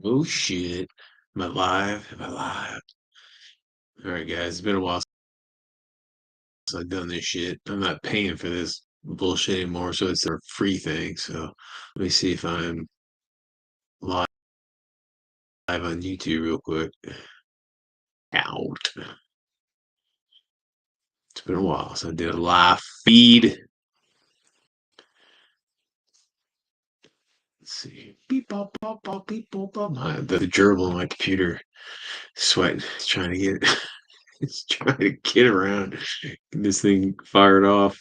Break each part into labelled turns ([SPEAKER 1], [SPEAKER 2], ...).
[SPEAKER 1] Oh shit. Am I live? Am I live? All right, guys. It's been a while since I've done this shit. I'm not paying for this bullshit anymore, so it's a free thing. So let me see if I'm live on YouTube real quick. Out. It's been a while, so I did a live feed. Let's see. Beep bop bop bop beep bop bop. The gerbil on my computer sweating. It's trying to get it's trying to get around. Get this thing fired off.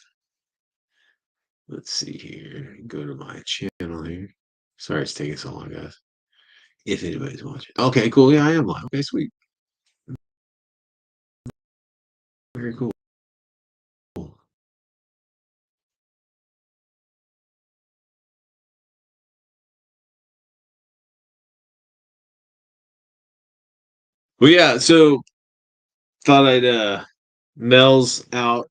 [SPEAKER 1] Let's see here. Go to my channel here. Sorry it's taking so long, guys. If anybody's watching. Okay, cool. Yeah, I am live. Okay, sweet. Very cool. Well, yeah, so thought I'd Mel's out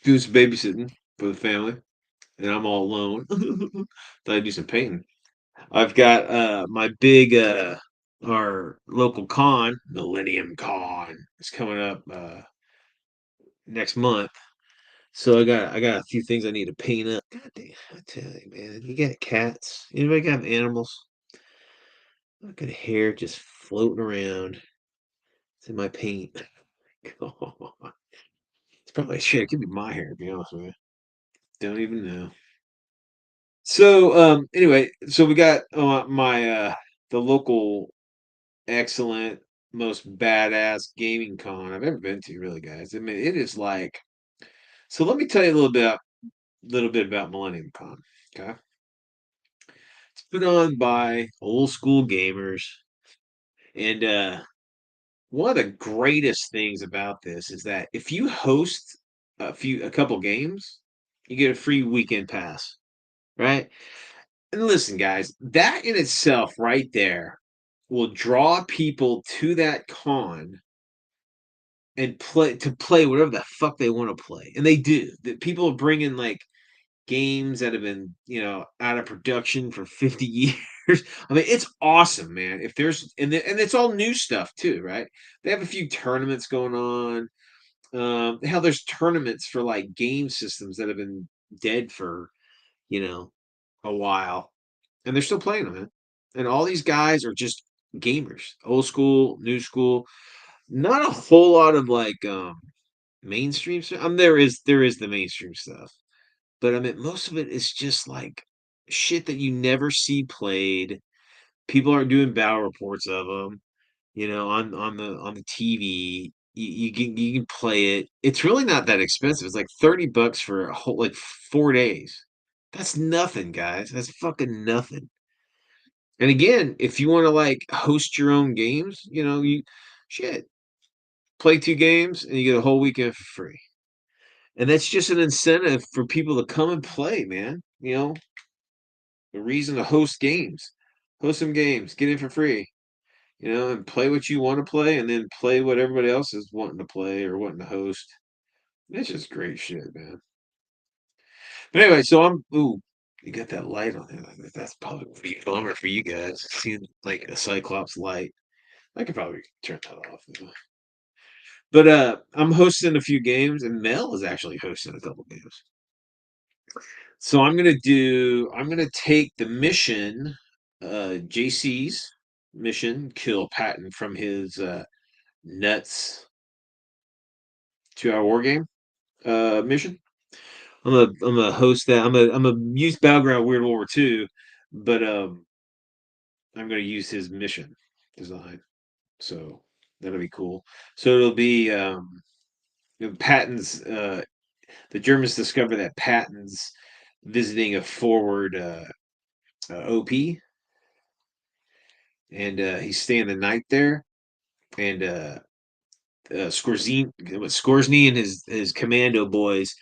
[SPEAKER 1] doing some babysitting for the family, and I'm all alone. Thought I'd do some painting. I've got my big our local con, Millennium Con, is coming up next month. So I got a few things I need to paint up. God damn, I tell you, man, you got cats. Anybody got animals? Look at hair just floating around. It's in my paint. God. It's probably shit. It could be my hair, to be honest with you. Don't even know. So anyway, so we got my the local excellent, most badass gaming con I've ever been to, really, guys. I mean, it is like, so let me tell you a little bit about Millennium Con. Okay. It's put on by old school gamers. And one of the greatest things about this is that if you host a couple games, you get a free weekend pass, right? And listen, guys, that in itself right there will draw people to that con and play whatever the fuck they want to play. And they do. That people are bringing like games that have been, out of production for 50 years. I mean, it's awesome, man. If there's and it's all new stuff too, right? They have a few tournaments going on. Hell, there's tournaments for like game systems that have been dead for, you know, a while, and they're still playing them, man. And all these guys are just gamers, old school, new school. Not a whole lot of like mainstream stuff. There is the mainstream stuff, but I mean, most of it is just like shit that you never see played. People aren't doing battle reports of them, on the TV. You can play it. It's really not that expensive. It's like $30 for a whole like 4 days. That's nothing, guys. That's fucking nothing. And again, if you want to like host your own games, you shit play 2 games and you get a whole weekend for free. And that's just an incentive for people to come and play, man. The reason to host games. Host some games, get in for free, and play what you want to play and then play what everybody else is wanting to play or wanting to host. It's just great shit, man. But anyway, so you got that light on there. Like, that's probably a big bummer for you guys. Seeing like a Cyclops light. I could probably turn that off. But I'm hosting a few games and Mel is actually hosting a couple games. So I'm gonna take the mission, JC's mission, kill Patton from his nuts 2-hour war game mission. I'm a host that. I'm a use Battleground Weird World War II, but I'm gonna use his mission design. So that'll be cool. So it'll be Patton's. The Germans discover that Patton's visiting a forward OP, and he's staying the night there. And Skorzny and his commando boys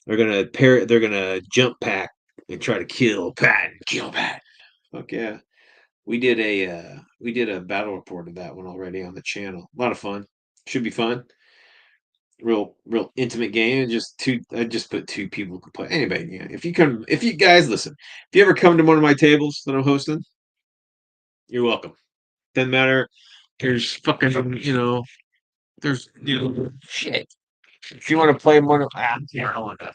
[SPEAKER 1] are gonna pair. They're gonna jump pack and try to kill Patton. Kill Patton. Fuck yeah. We did a battle report of that one already on the channel. A lot of fun. Should be fun. Real intimate game. Just two. I just put 2 people who can play. Anybody, yeah. If you guys listen, if you ever come to one of my tables that I'm hosting, you're welcome. Doesn't matter. There's fucking, there's, shit. If you want to play one of, yeah, I wanna-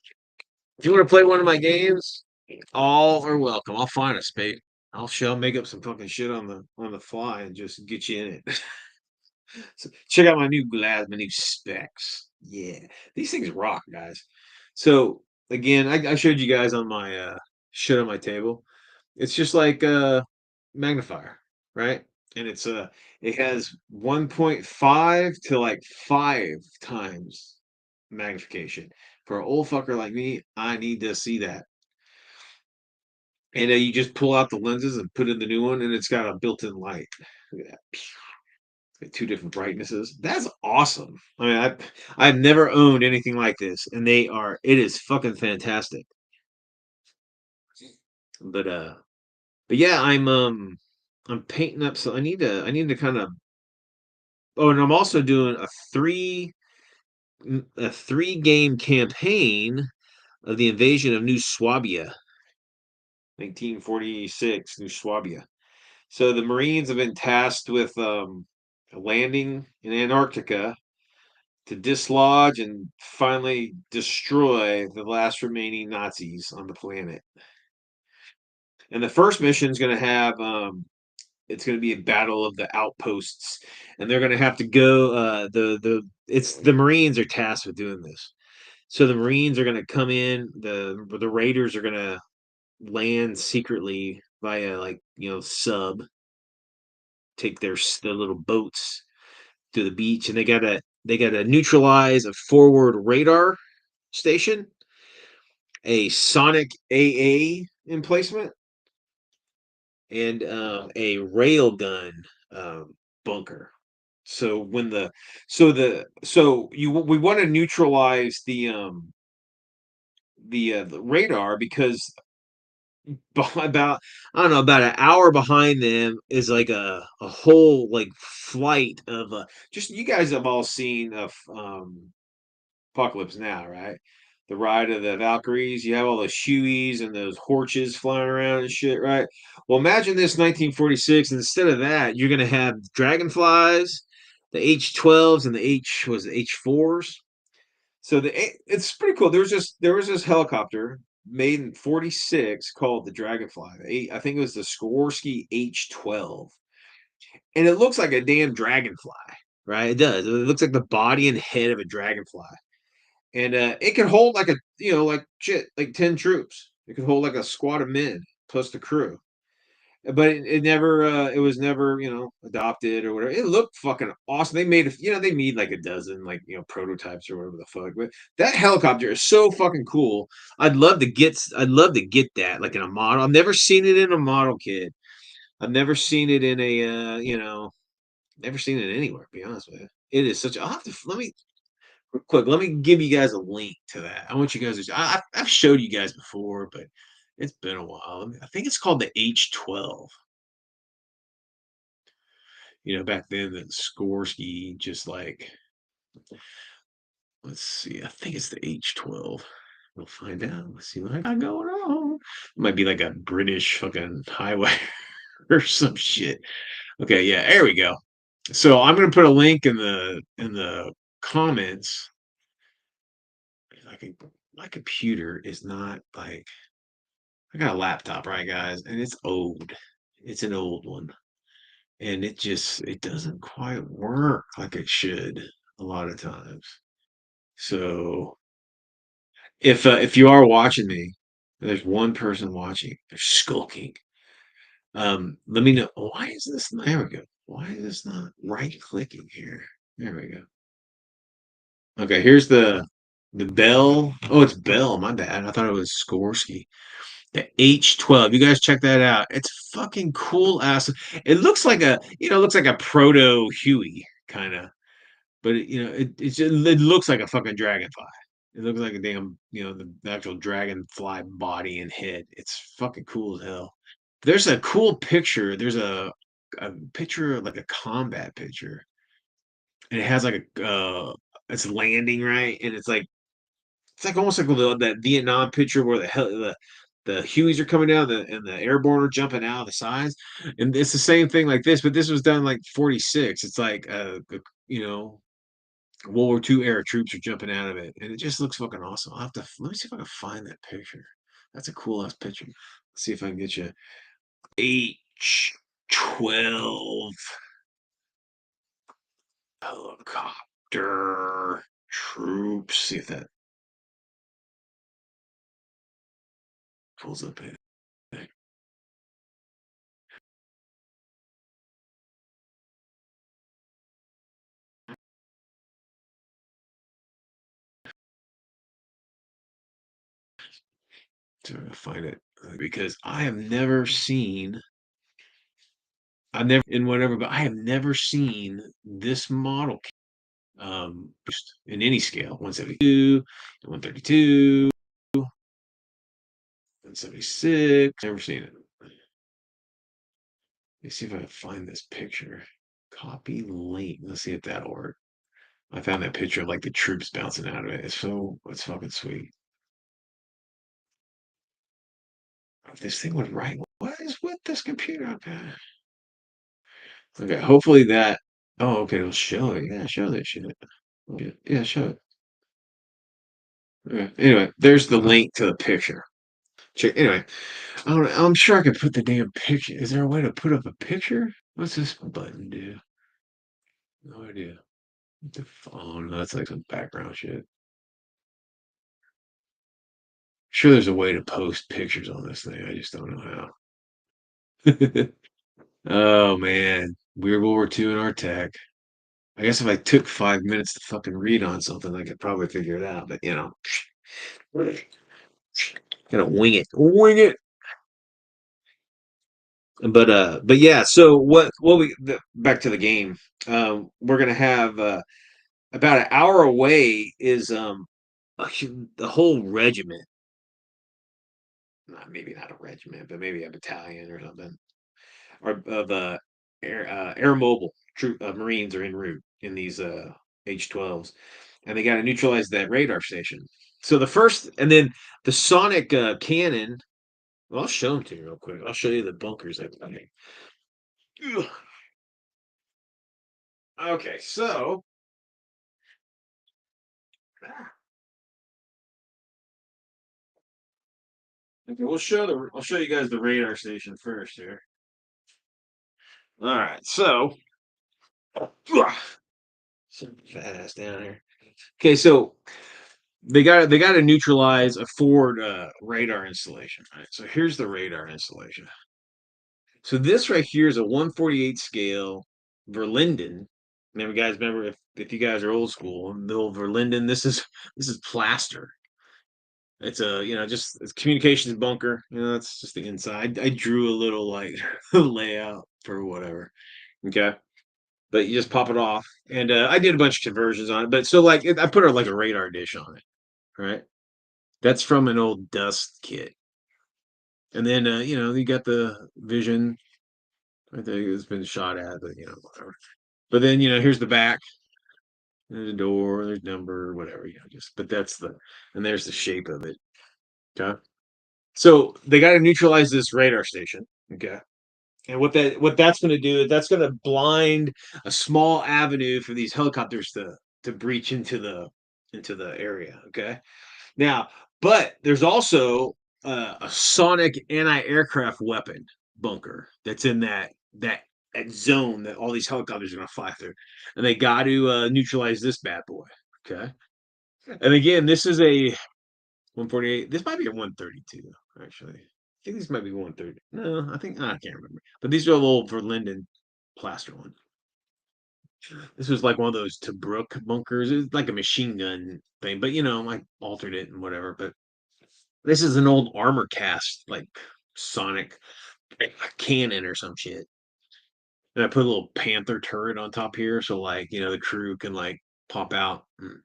[SPEAKER 1] if you want to play one of my games, all are welcome. I'll find a space. Make up some fucking shit on the fly and just get you in it. So check out my new glass, my new specs. Yeah, these things rock, guys. So again, I showed you guys on my shit on my table. It's just like magnifier, right? And it has 1.5 to like 5 times magnification. For an old fucker like me, I need to see that. And you just pull out the lenses and put in the new one, and it's got a built-in light. Look at that. Two different brightnesses. That's awesome. I mean, I've never owned anything like this, and it is fucking fantastic. But yeah, I'm painting up, so I need to kind of. Oh, and I'm also doing a three game campaign of the invasion of New Swabia, 1946, New Swabia. So the Marines have been tasked with landing in Antarctica to dislodge and finally destroy the last remaining Nazis on the planet. And the first mission is going to have it's going to be a battle of the outposts, and they're going to have to go. The Marines are tasked with doing this. So the Marines are going to come in. The Raiders are going to land secretly via sub, take their little boats to the beach, and they gotta neutralize a forward radar station, a sonic AA emplacement, and a railgun bunker. So when the so you we want to neutralize the radar because about I don't know, about an hour behind them is like a whole like flight of just you guys have all seen of Apocalypse Now, right? The Ride of the Valkyries. You have all those Hueys and those Horches flying around and shit, right? Well, imagine this 1946. Instead of that, you're gonna have dragonflies, the H-12s, and the H4s. So it's pretty cool. There was this helicopter made in 46 called the Dragonfly. I think it was the Skorsky H-12, and it looks like a damn dragonfly, right? It does. It looks like the body and head of a dragonfly, and it could hold like like shit, like 10 troops. It could hold like a squad of men plus the crew. But it was never adopted or whatever. It looked fucking awesome. They made like a dozen like prototypes or whatever the fuck. But that helicopter is so fucking cool. I'd love to get that like in a model. I've never seen it in a model kit. I've never seen it in a never seen it anywhere. To be honest with you, it is such. I'll have to let me real quick. Let me give you guys a link to that. I want you guys to. I've showed you guys before, but it's been a while. I think it's called the H-12. Back then the Skorsky just like let's see, I think it's the H-12. We'll find out. Let's see what I got going on. It might be like a British fucking highway or some shit. Okay, yeah, there we go. So I'm gonna put a link in the comments. My computer is not like I got a laptop, right, guys, and it's old. It's an old one. And it doesn't quite work like it should a lot of times. So if you are watching me, there's one person watching, they're skulking. Let me know. Why is this? There we go. Why is this not right clicking here? There we go. Okay, here's the bell. Oh, it's Bell. My bad. I thought it was Skorsky. The H-12. You guys check that out. It's fucking cool ass. It looks like a proto Huey kind of. But it looks like a fucking dragonfly. It looks like a damn, the actual dragonfly body and head. It's fucking cool as hell. There's a cool picture. There's a picture, like a combat picture, and it has like it's landing right, and it's like almost like that Vietnam picture where the Hueys are coming down, and the airborne are jumping out of the sides, and it's the same thing like this, but this was done like 46. It's like you know, World War II era troops are jumping out of it, and it just looks fucking awesome. I'll have to let me see if I can find that picture. That's a cool ass picture. Let's see if I can get you H-12 helicopter troops. See if that pulls up anything. So I'm gonna find it because I have never seen. I've never in whatever, but I have never seen this model just in any scale. 172, 132, 176. Never seen it. Let me see if I can find this picture. Copy link. Let's see if that'll work. I found that picture of like the troops bouncing out of it. It's fucking sweet. If this thing would write, what is with this computer? Okay, hopefully that. Oh, okay, it'll show it. Yeah, show that shit. Yeah, show it. Okay. Anyway, there's the link to the picture. Check. Anyway, I'm sure I could put the damn picture. Is there a way to put up a picture? What's this button do? No idea. The phone. That's like some background shit. Sure, there's a way to post pictures on this thing. I just don't know how. Oh man, Weird World War II in our tech. I guess if I took 5 minutes to fucking read on something, I could probably figure it out. But gotta wing it, wing it. But yeah. So back to the game. We're gonna have about an hour away is the whole regiment. Maybe not a regiment, but maybe a battalion or something, or of air mobile troop Marines are en route in these H-12s, and they got to neutralize that radar station. So the first, and then the sonic cannon. Well, I'll show them to you real quick. I'll show you the bunkers. Okay, so okay, I'll show you guys the radar station first here. All right, so some fat ass down here. Okay, so they got to neutralize a forward radar installation. Right, so here's the radar installation. So this right here is a 148 scale Verlinden. Remember if you guys are old school, the old Verlinden. This is plaster. It's a just it's communications bunker. That's just the inside. I drew a little like layout for whatever. Okay, but you just pop it off, and I did a bunch of conversions on it. But so like I put like a radar dish on it. Right, that's from an old dust kit, and then you got the vision. I think it's been shot at, but whatever. But then here's the back. There's a door. There's number, whatever. Just but and there's the shape of it. Okay. So they got to neutralize this radar station. Okay. And what that's going to do, that's going to blind a small avenue for these helicopters to breach into the area. Okay. Now, but there's also a sonic anti-aircraft weapon bunker that's in that zone that all these helicopters are going to fly through, and they got to neutralize this bad boy. Okay. And again, this is a 148. This might be a 132, actually. I think this might be 130. No, I can't remember. But these are little Verlinden plaster ones. This was like one of those Tobruk bunkers. It's like a machine gun thing, but I altered it and whatever. But this is an old armor cast, like sonic cannon or some shit. And I put a little Panther turret on top here, so like the crew can like pop out, and,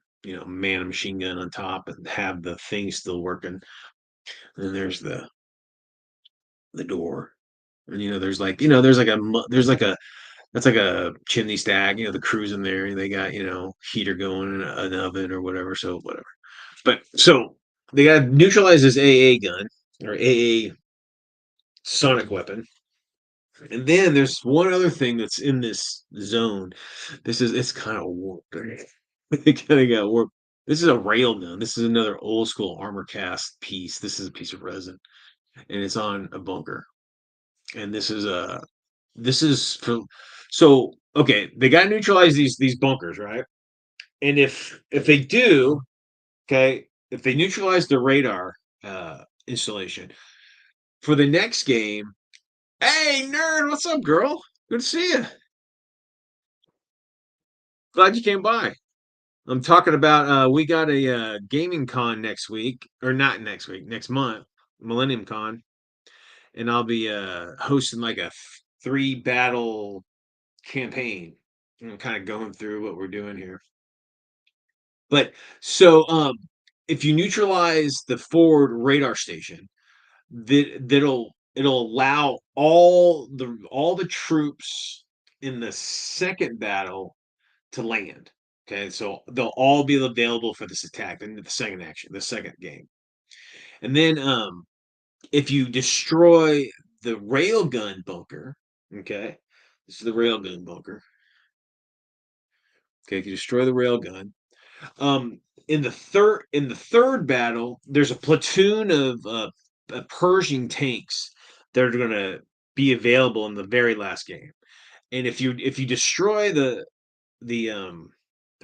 [SPEAKER 1] man a machine gun on top and have the thing still working. And there's the door, and there's like a that's like a chimney stack. The crew's in there, and they got heater going and an oven or whatever. So whatever. But so they got to neutralize this AA gun. or AA sonic weapon. And then there's one other thing that's in this zone. It's kind of warped. It kind of got warped. This is a railgun. This is another old school armor cast piece. This is a piece of resin, and it's on a bunker. And this is for so okay. They got to neutralize these bunkers, right? And if they do, okay, if they neutralize the radar installation for the next game. Hey, nerd, what's up, girl? Good to see you. Glad you came by. I'm talking about we got a gaming con next week, or not next week, next month, Millennium Con, and I'll be hosting like a three battle campaign. Kind of going through what we're doing here. But so if you neutralize the forward radar station, it'll allow all the troops in the second battle to land. Okay, so they'll all be available for this attack in the second action, the second game. And then if you destroy the railgun bunker, okay, this is the railgun bunker. Okay, if you destroy the railgun, um, in the third battle, there's a platoon of Pershing tanks that are going to be available in the very last game. And if you destroy the the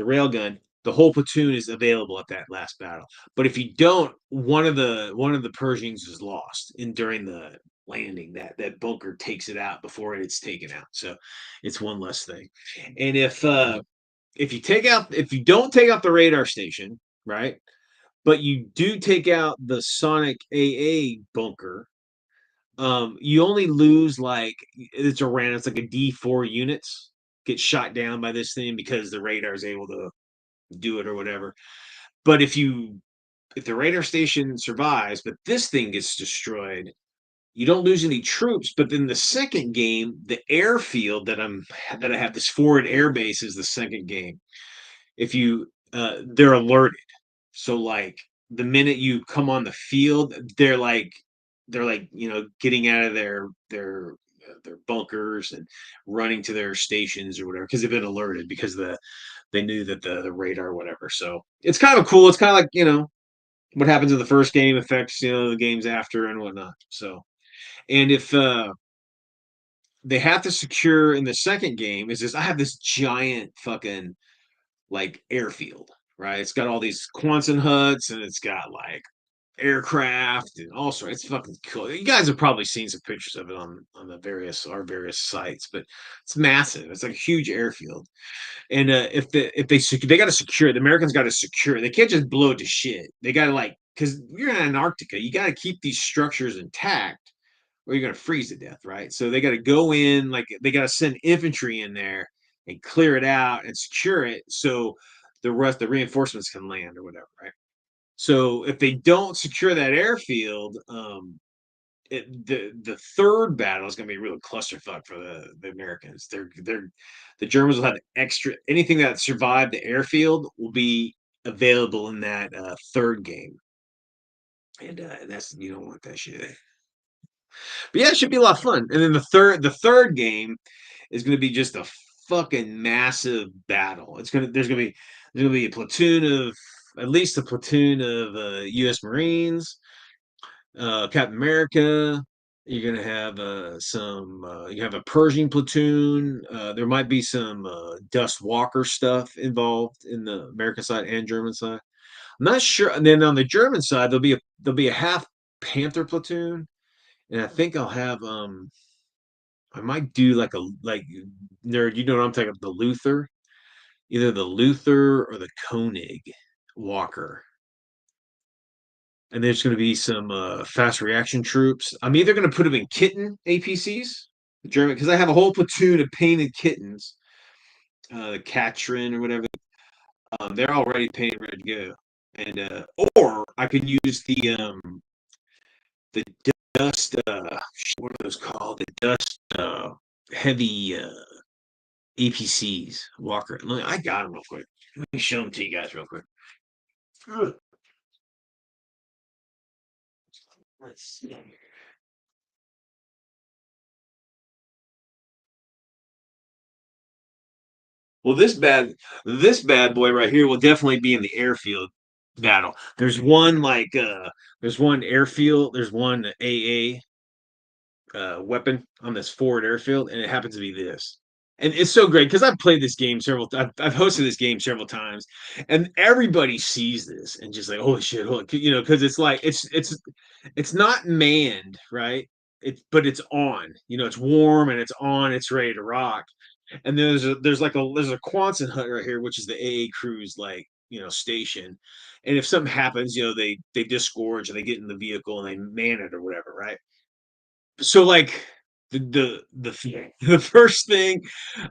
[SPEAKER 1] railgun, the whole platoon is available at that last battle. But if you don't, one of the Pershings is lost in during the landing. That bunker takes it out before it's taken out. So it's one less thing. And if you don't take out the radar station, right? But you do take out the Sonic AA bunker, you only lose like it's around it's like a D4 units get shot down by this thing because the radar is able to do it or whatever. But if the radar station survives, but this thing gets destroyed, you don't lose any troops. But then the second game, the airfield that I have this forward air base is the second game. If you they're alerted. So like the minute you come on the field, they're like getting out of their bunkers and running to their stations or whatever because they've been alerted because they knew that the radar or whatever. So it's kind of cool. It's kind of like what happens in the first game affects the games after and whatnot. So and if they have to secure in the second game is this I have this giant fucking like airfield, right? It's got all these Quonset huts and it's got like aircraft and all sorts. It's fucking cool. You guys have probably seen some pictures of it on the various sites, but it's massive. It's like a huge airfield. And if they got to secure the Americans got to secure. They can't just blow it to shit. They got to like because you're in Antarctica, you got to keep these structures intact or you're gonna freeze to death, right? So they got to go in, like they got to send infantry in there and clear it out and secure it so the reinforcements can land or whatever, right? So if they don't secure that airfield, the third battle is going to be a real clusterfuck for the Americans. The Germans will have extra anything that survived the airfield will be available in that third game, and that's you don't want that shit. But yeah, it should be a lot of fun. And then the third game is going to be just a fucking massive battle. There's gonna be a platoon of at least a platoon of U.S. Marines, Captain America. You're gonna have you have a Pershing platoon. There might be some Dust Walker stuff involved in the American side and German side. I'm not sure. And then on the German side, there'll be a half Panther platoon, and I think I'll have I might do like nerd. You know what I'm talking about? The Luther, either the Luther or the Koenig Walker. And there's going to be some fast reaction troops. I'm either going to put them in kitten APCs, German, because I have a whole platoon of painted kittens, the Katrin or whatever. They're already painted, ready to go. And or I could use the dust. What are those called? The dust heavy APCs, Walker. I got them real quick. Let me show them to you guys real quick. Let's see. Well, this bad boy right here will definitely be in the airfield battle. There's one airfield, there's one AA weapon on this forward airfield, and it happens to be this. And it's so great because I've played this game I've hosted this game several times, and everybody sees this and just like, holy shit, because it's like it's not manned, right? But it's on, it's warm and it's on, it's ready to rock. And there's a Quonset hut right here, which is the AA crew's like station. And if something happens, they disgorge and they get in the vehicle and they man it or whatever, right? So like the first thing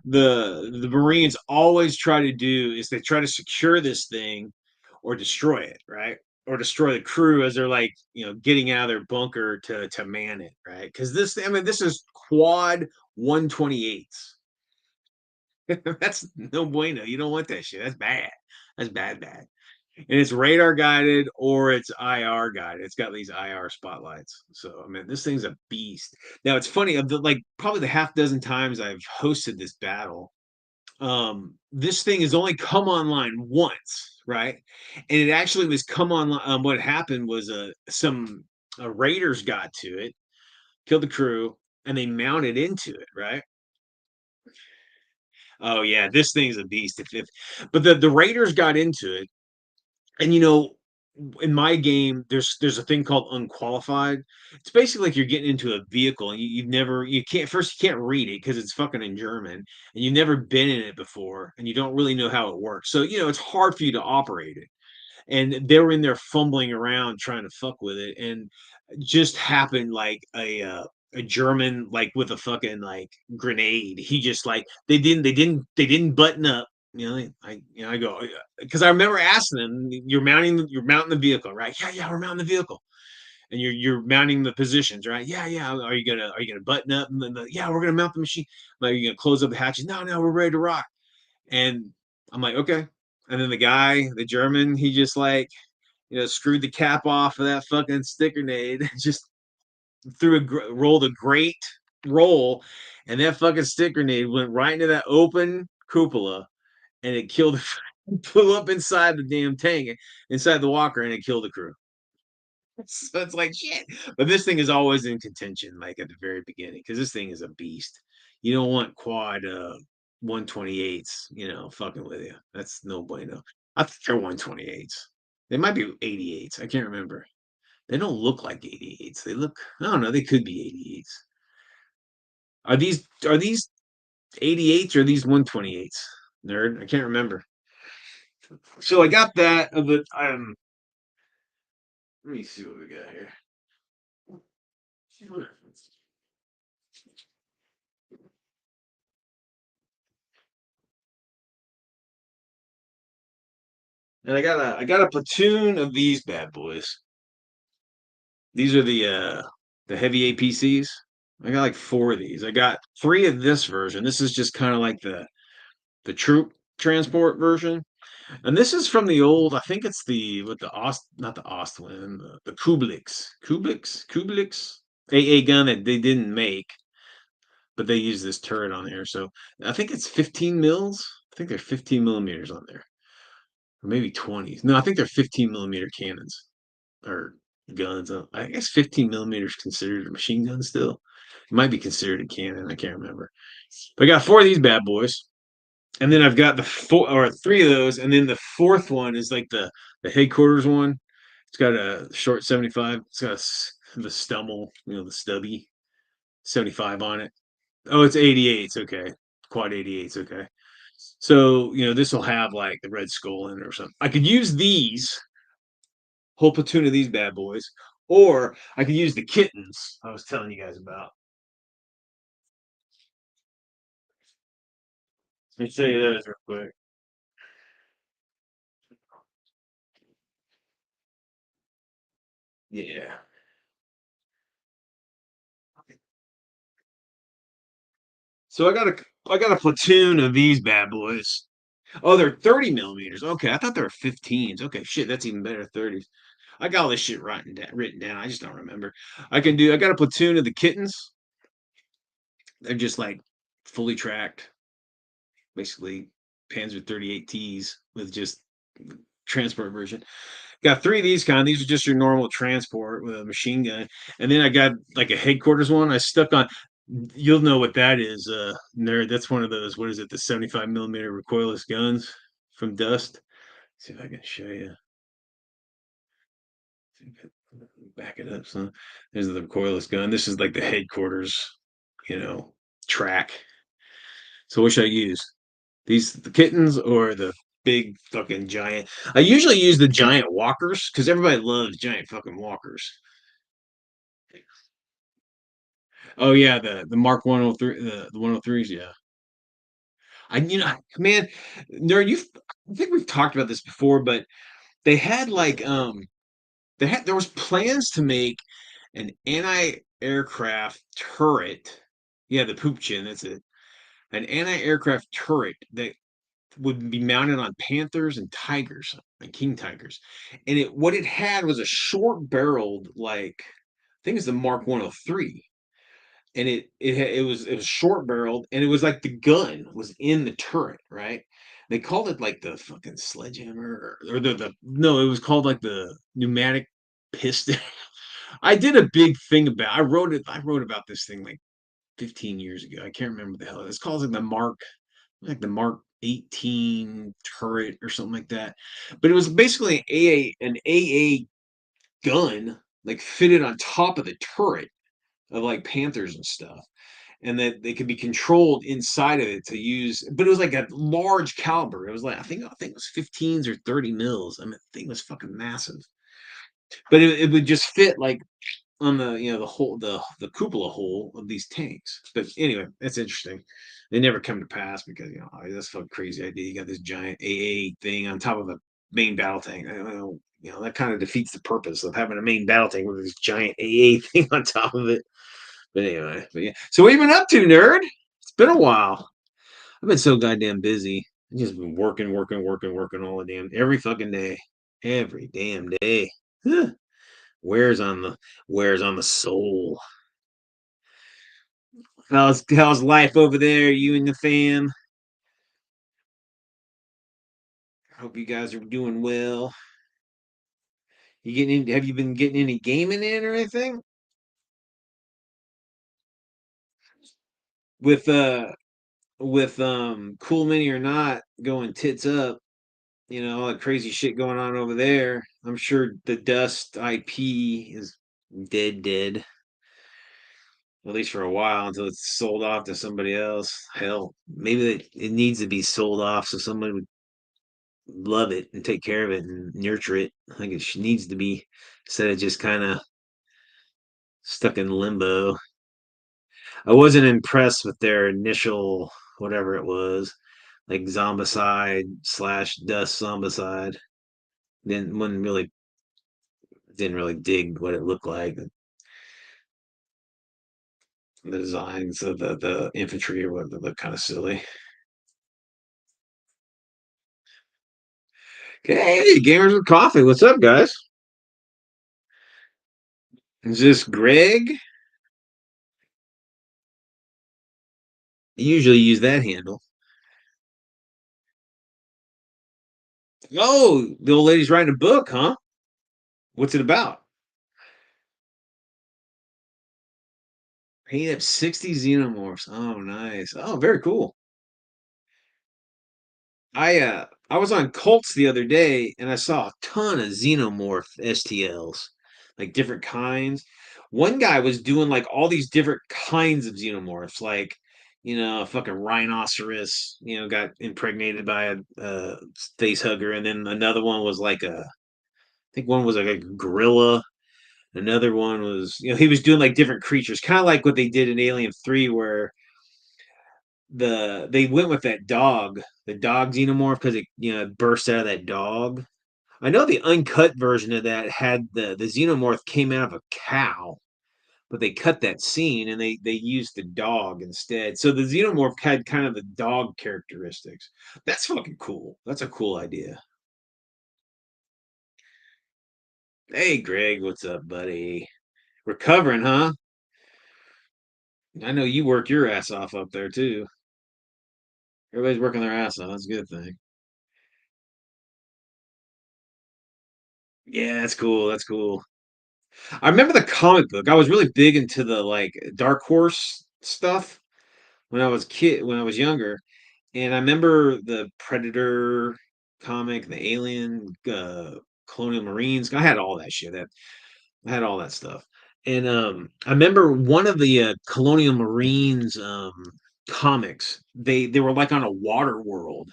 [SPEAKER 1] the Marines always try to do is they try to secure this thing or destroy it, right? Or destroy the crew as they're like, getting out of their bunker to man it, right? Because this is quad 128s. That's no bueno. You don't want that shit. That's bad. That's bad. And it's radar guided or it's IR guided. It's got these IR spotlights. So I mean, this thing's a beast. Now it's funny, of the like probably the half dozen times I've hosted this battle, this thing has only come online once, right? And it actually was come online. What happened was some raiders got to it, killed the crew, and they mounted into it, right? Oh yeah, this thing's a beast. If but the raiders got into it, and in my game there's a thing called unqualified. It's basically like you're getting into a vehicle and you can't read it because it's fucking in German, and you've never been in it before and you don't really know how it works, so it's hard for you to operate it. And they were in there fumbling around trying to fuck with it, and just happened like a German like with a fucking like grenade. He just like they didn't button up. I go because I remember asking them, you're mounting the vehicle, right? Yeah, we're mounting the vehicle, and you're mounting the positions, right? Yeah. Are you gonna button up? And then yeah, we're gonna mount the machine. Like, are you gonna close up the hatches? No, we're ready to rock. And I'm like, okay. And then the German, he just like, screwed the cap off of that fucking stick grenade, just rolled a great roll, and that fucking stick grenade went right into that open cupola, and it killed, flew up inside the damn tank, inside the walker, and it killed the crew. So it's like shit. But this thing is always in contention, like at the very beginning, because this thing is a beast. You don't want quad 128s, fucking with you. That's no bueno. I think they're 128s. They might be 88s. I can't remember. They don't look like 88s. I don't know, they could be 88s. Are these 88s or are these 128s? Nerd, I can't remember. So I got that, but let me see what we got here. And I got a platoon of these bad boys. These are the heavy APCs. I got like four of these. I got three of this version. This is just kind of like the troop transport version. And this is from the old, I think it's the Ost, not the Ostwind, the Kublix AA gun that they didn't make, but they use this turret on there. So I think it's 15 mils. I think they're 15 millimeters on there, or maybe 20s. No, I think they're 15 millimeter cannons or guns. I guess 15 millimeters considered a machine gun still. It might be considered a cannon. I can't remember. But I got four of these bad boys, and then I've got the four or three of those, and then the fourth one is like the headquarters one. It's got a short 75. It's got the Stummel, the stubby 75 on it. Oh, it's 88s. Okay, quad 88s. Okay, so this will have like the red skull in it or something. I could use these whole platoon of these bad boys, or I could use the kittens I was telling you guys about. Let me show you those real quick. Yeah. So I got a platoon of these bad boys. Oh, they're 30 millimeters. Okay, I thought they were 15s. Okay, shit, that's even better. 30s. I got all this shit written down. I just don't remember. I got a platoon of the kittens. They're just like fully tracked, basically Panzer 38 Ts with just transport version. Got three of these kind. These are just your normal transport with a machine gun. And then I got like a headquarters one. I stuck on. You'll know what that is, nerd. That's one of those. What is it? The 75 millimeter recoilless guns from Dust. Let's see if I can show you. Back it up, son. There's the recoilless gun. This is like the headquarters, you know, track. So what should I use? The kittens or the big fucking giant? I usually use the giant walkers because everybody loves giant fucking walkers. Oh yeah, the Mark 103, the 103s, yeah. Man, nerd, I think we've talked about this before, but they had like there was plans to make an anti-aircraft turret. Yeah, the poop chin, that's it. An anti-aircraft turret that would be mounted on panthers and tigers and king tigers. And what it had was a short-barreled, like I think it's the Mark 103. And it was short barreled, and it was like the gun was in the turret, right? They called it like the fucking sledgehammer, or the no, it was called like the pneumatic piston. I did a big thing about. I wrote about this thing like 15 years ago. I can't remember the hell it's called, like the Mark 18 turret or something like that. But it was basically an AA gun, like fitted on top of the turret of like Panthers and stuff, and that they could be controlled inside of it to use. But it was like a large caliber. It was like I think it was 15s or 30 mils. I mean, the thing was fucking massive. But it would just fit like on the the whole the cupola hole of these tanks. But anyway, that's interesting. They never come to pass because that's a fucking crazy idea. You got this giant AA thing on top of a main battle tank. I don't know. That kind of defeats the purpose of having a main battle tank with this giant AA thing on top of it. But anyway, but yeah. So what have you been up to, nerd? It's been a while. I've been so goddamn busy. I've just been working, working, working, working all the every fucking day, every damn day. Huh. Wears on the wears on the soul. How's life over there? You and the fam? I hope you guys are doing well. You getting in? Have you been getting any gaming in or anything? With Cool Mini or not going tits up, all the crazy shit going on over there. I'm sure the Dust IP is dead, at least for a while until it's sold off to somebody else. Hell, maybe it needs to be sold off so somebody would love it and take care of it and nurture it. I think it needs to be instead of just kind of stuck in limbo. I wasn't impressed with their initial whatever it was, like Zombicide slash Dust Zombicide. Didn't wasn't really didn't really dig what it looked like. The designs of the infantry or whatever look kind of silly. Okay, gamers with coffee. What's up, guys? Is this Greg? I usually use that handle. Oh, the old lady's writing a book, huh? What's it about? Paint up 60 xenomorphs. Oh, nice. Oh, very cool. I was on Cults the other day and I saw a ton of xenomorph STLs, like different kinds. One guy was doing like all these different kinds of xenomorphs, like a fucking rhinoceros, got impregnated by a face hugger, and then another one was like I think one was like a gorilla. Another one was, he was doing like different creatures, kind of like what they did in Alien 3, where they went with that dog, the dog xenomorph, because it burst out of that dog. I know the uncut version of that had the xenomorph came out of a cow, but they cut that scene and they used the dog instead. So the xenomorph had kind of the dog characteristics. That's fucking cool. That's a cool idea. Hey, Greg, what's up, buddy? Recovering, huh? I know you work your ass off up there too. Everybody's working their ass off. That's a good thing. Yeah, that's cool. That's cool. I remember the comic book. I was really big into the like Dark Horse stuff when I was younger. And I remember the Predator comic, the Alien, Colonial Marines. I had all that shit. I had all that stuff. And I remember one of the Colonial Marines comics. They were like on a water world,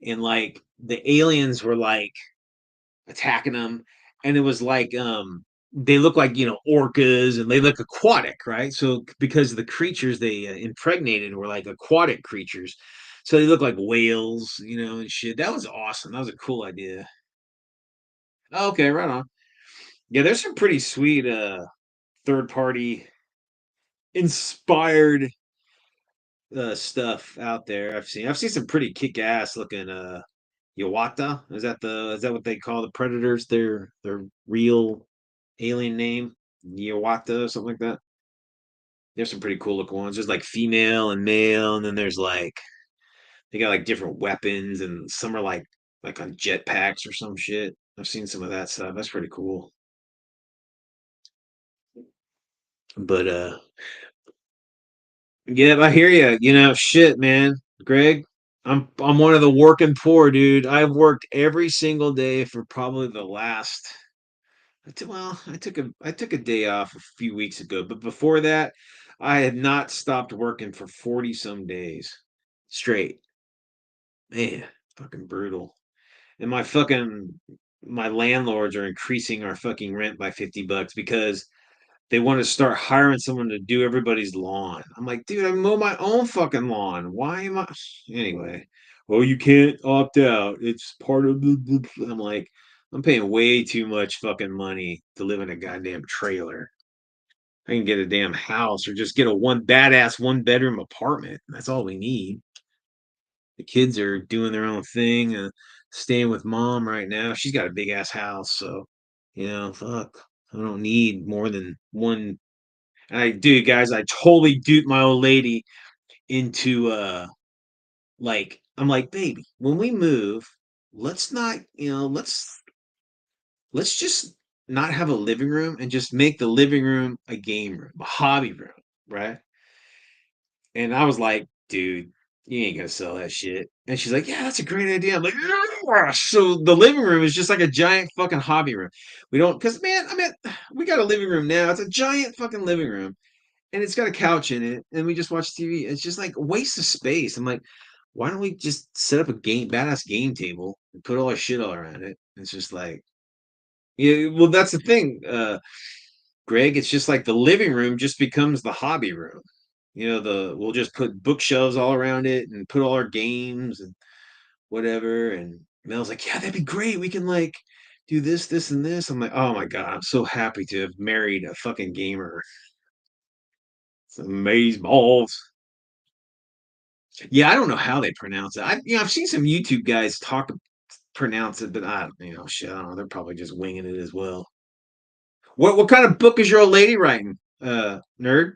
[SPEAKER 1] and like the aliens were like attacking them, and it was like they look like orcas, and they look aquatic, right? So because the creatures they impregnated were like aquatic creatures, so they look like whales, and shit. That was awesome. That was a cool idea. Oh, okay, right on. Yeah, there's some pretty sweet third party inspired stuff out there. I've seen some pretty kick ass looking Yawata. Is that what they call the predators? Their real alien name? Yawata or something like that. There's some pretty cool looking ones. There's like female and male, and then there's like they got like different weapons, and some are like on jetpacks or some shit. I've seen some of that stuff. That's pretty cool. But yeah, I hear you. Shit, man. Greg, I'm one of the working poor, dude. I've worked every single day for probably the last. Well, I took a day off a few weeks ago, but before that, I had not stopped working for 40 some days straight. Man, fucking brutal. And my landlords are increasing our fucking rent by $50 because they want to start hiring someone to do everybody's lawn. I'm like, dude, I mow my own fucking lawn. Why am I? Anyway, well, you can't opt out. It's part of the. I'm like, I'm paying way too much fucking money to live in a goddamn trailer. I can get a damn house or just get a one bedroom apartment. That's all we need. The kids are doing their own thing, staying with mom right now. She's got a big ass house, so fuck. I don't need more than one. And guys, I totally duped my old lady into like I'm like, baby, when we move, let's not, let's just not have a living room and just make the living room a game room, a hobby room, right? And I was like, dude, you ain't gonna sell that shit. And she's like, yeah, that's a great idea. I'm like, yeah. So the living room is just like a giant fucking hobby room. We don't, because man, I mean, we got a living room now. It's a giant fucking living room and it's got a couch in it, and we just watch TV. It's just like a waste of space. I'm like, why don't we just set up a badass game table, and put all our shit all around it? It's just like, yeah, well, that's the thing, Greg. It's just like the living room just becomes the hobby room. We'll just put bookshelves all around it and put all our games and whatever. And Mel's like, yeah, that'd be great. We can like do this, this, and this. I'm like, oh my god, I'm so happy to have married a fucking gamer. It's amaze balls. Yeah, I don't know how they pronounce it. I've seen some YouTube guys pronounce it, but shit, I don't know. They're probably just winging it as well. What kind of book is your old lady writing, nerd?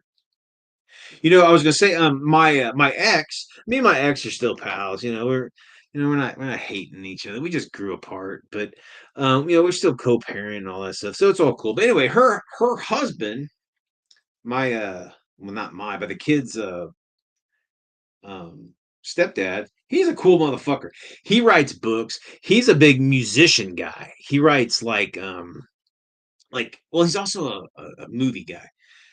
[SPEAKER 1] I was gonna say, my ex, me and my ex are still pals. We're not hating each other. We just grew apart, but we're still co-parent and all that stuff, so it's all cool. But anyway, her husband, my well, not my, but the kids' stepdad, he's a cool motherfucker. He writes books. He's a big musician guy. He writes well, he's also a movie guy.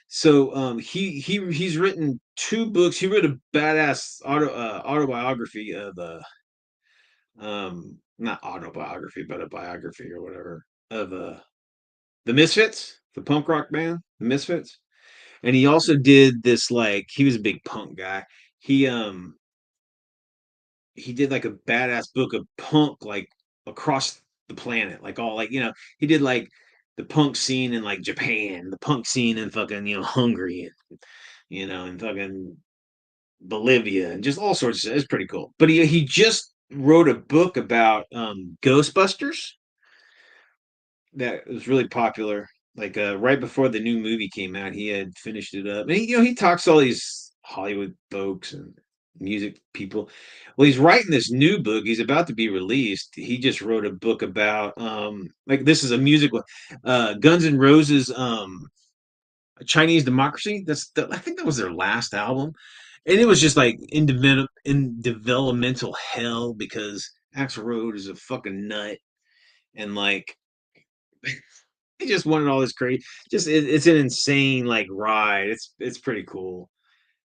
[SPEAKER 1] So he's written two books. He wrote a badass autobiography of not autobiography, but a biography or whatever of the Misfits, the punk rock band, the Misfits. And he also did this, like, he was a big punk guy. He um he did like a badass book of punk, like across the planet, like all like he did like the punk scene in like Japan, the punk scene in fucking Hungary, and and fucking Bolivia, and just all sorts of stuff. It's pretty cool. But he just wrote a book about Ghostbusters, that was really popular. Like right before the new movie came out, he had finished it up. And he talks to all these Hollywood folks and music people. Well, he's writing this new book. He's about to be released. He just wrote a book about like this is a music one. Guns N' Roses Chinese Democracy. I think that was their last album. And it was just like in developmental hell because Axl Rose is a fucking nut and like he just wanted all this crazy. It's an insane like ride. It's pretty cool.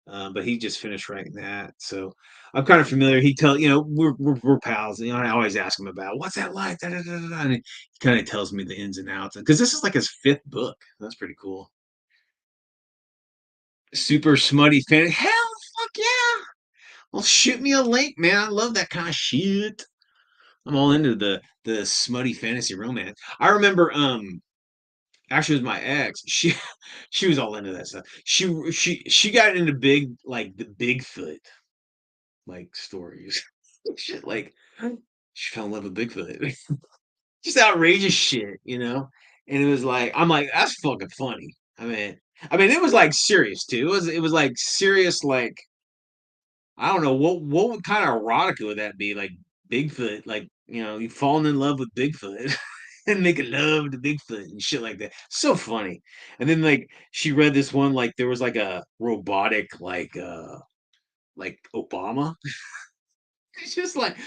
[SPEAKER 1] But he just finished writing that, so I'm kind of familiar. He tell we're pals. I always ask him about what's that like, da, da, da, da, and he kind of tells me the ins and outs because this is like his fifth book. That's pretty cool. Super smutty fan. Hell, fuck yeah! Well, shoot me a link, man. I love that kind of shit. I'm all into the smutty fantasy romance. I remember actually it was my ex. She was all into that stuff. She got into big like the Bigfoot like stories. Shit like she fell in love with Bigfoot. Just outrageous shit. And it was like I'm like, that's fucking funny. I mean it was like serious too. It was like serious like I don't know what kind of erotica would that be? Like Bigfoot, like you falling in love with Bigfoot and making love to Bigfoot and shit like that. So funny. And then like she read this one like there was like a robotic like Obama. It's like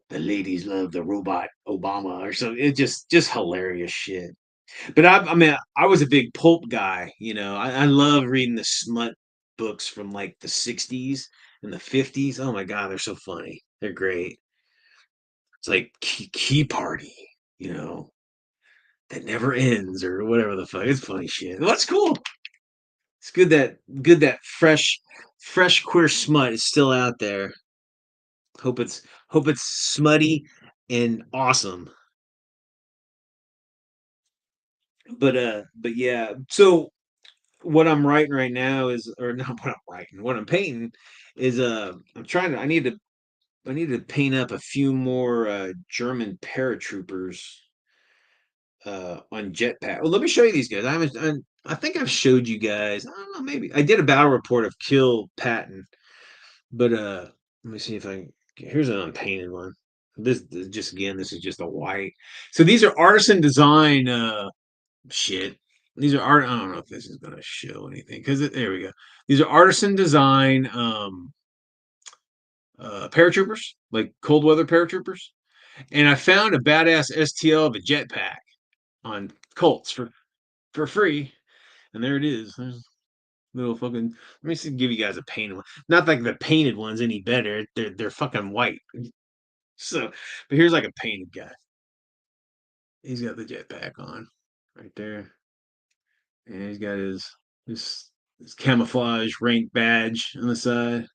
[SPEAKER 1] the ladies love the robot Obama or something. It just hilarious shit. But I mean I was a big pulp guy. I love reading the smut books from like the 60s and the 50s. Oh my god, they're so funny. They're great. It's like key party, you know, that never ends or whatever the fuck. It's funny shit. Well, that's cool. It's good that fresh queer smut is still out there. Hope it's smutty and awesome. But yeah. So what I'm writing right now is or not what I'm writing, what I'm painting is I need to paint up a few more German paratroopers on jetpack. Well, let me show you these guys. I think I've showed you guys. I don't know, maybe I did a battle report of Kill Patton, but let me see if I here's an unpainted one. This just again, this is just a white. So these are artisan design shit. These are art. I don't know if this is gonna show anything because there we go. These are artisan design paratroopers, like cold weather paratroopers. And I found a badass STL of a jetpack on Colts for free, and there it is. There's a little fucking. Let me see, give you guys a painted one. Not like the painted one's any better. They're fucking white. So, but here's like a painted guy. He's got the jetpack on right there, and he's got his camouflage rank badge on the side.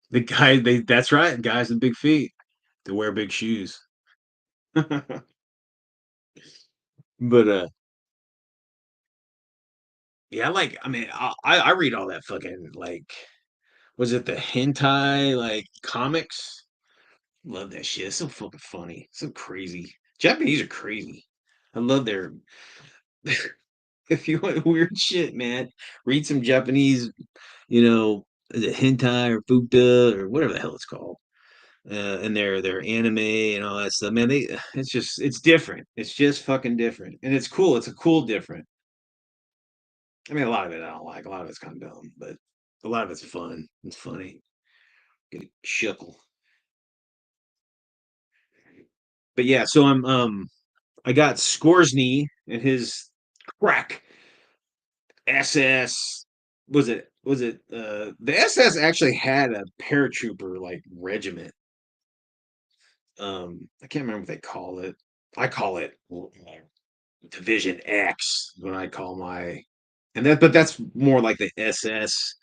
[SPEAKER 1] The guy, that's right, guys with big feet. They wear big shoes. But yeah, I read all that fucking like was it the hentai like comics? Love that shit. It's so fucking funny. So crazy. Japanese are crazy. I love their if you want weird shit, man, read some Japanese, is it hentai or futa or whatever the hell it's called. And their anime and all that stuff. Man, it's different. It's just fucking different. And it's cool. It's a cool different. I mean, a lot of it I don't like. A lot of it's kind of dumb, but a lot of it's fun. It's funny. Get a chuckle. But yeah, so I got Scoresny and his crack SS. The SS actually had a paratrooper like regiment. I can't remember what they call it. I call it Division X when I call my and that but that's more like the SS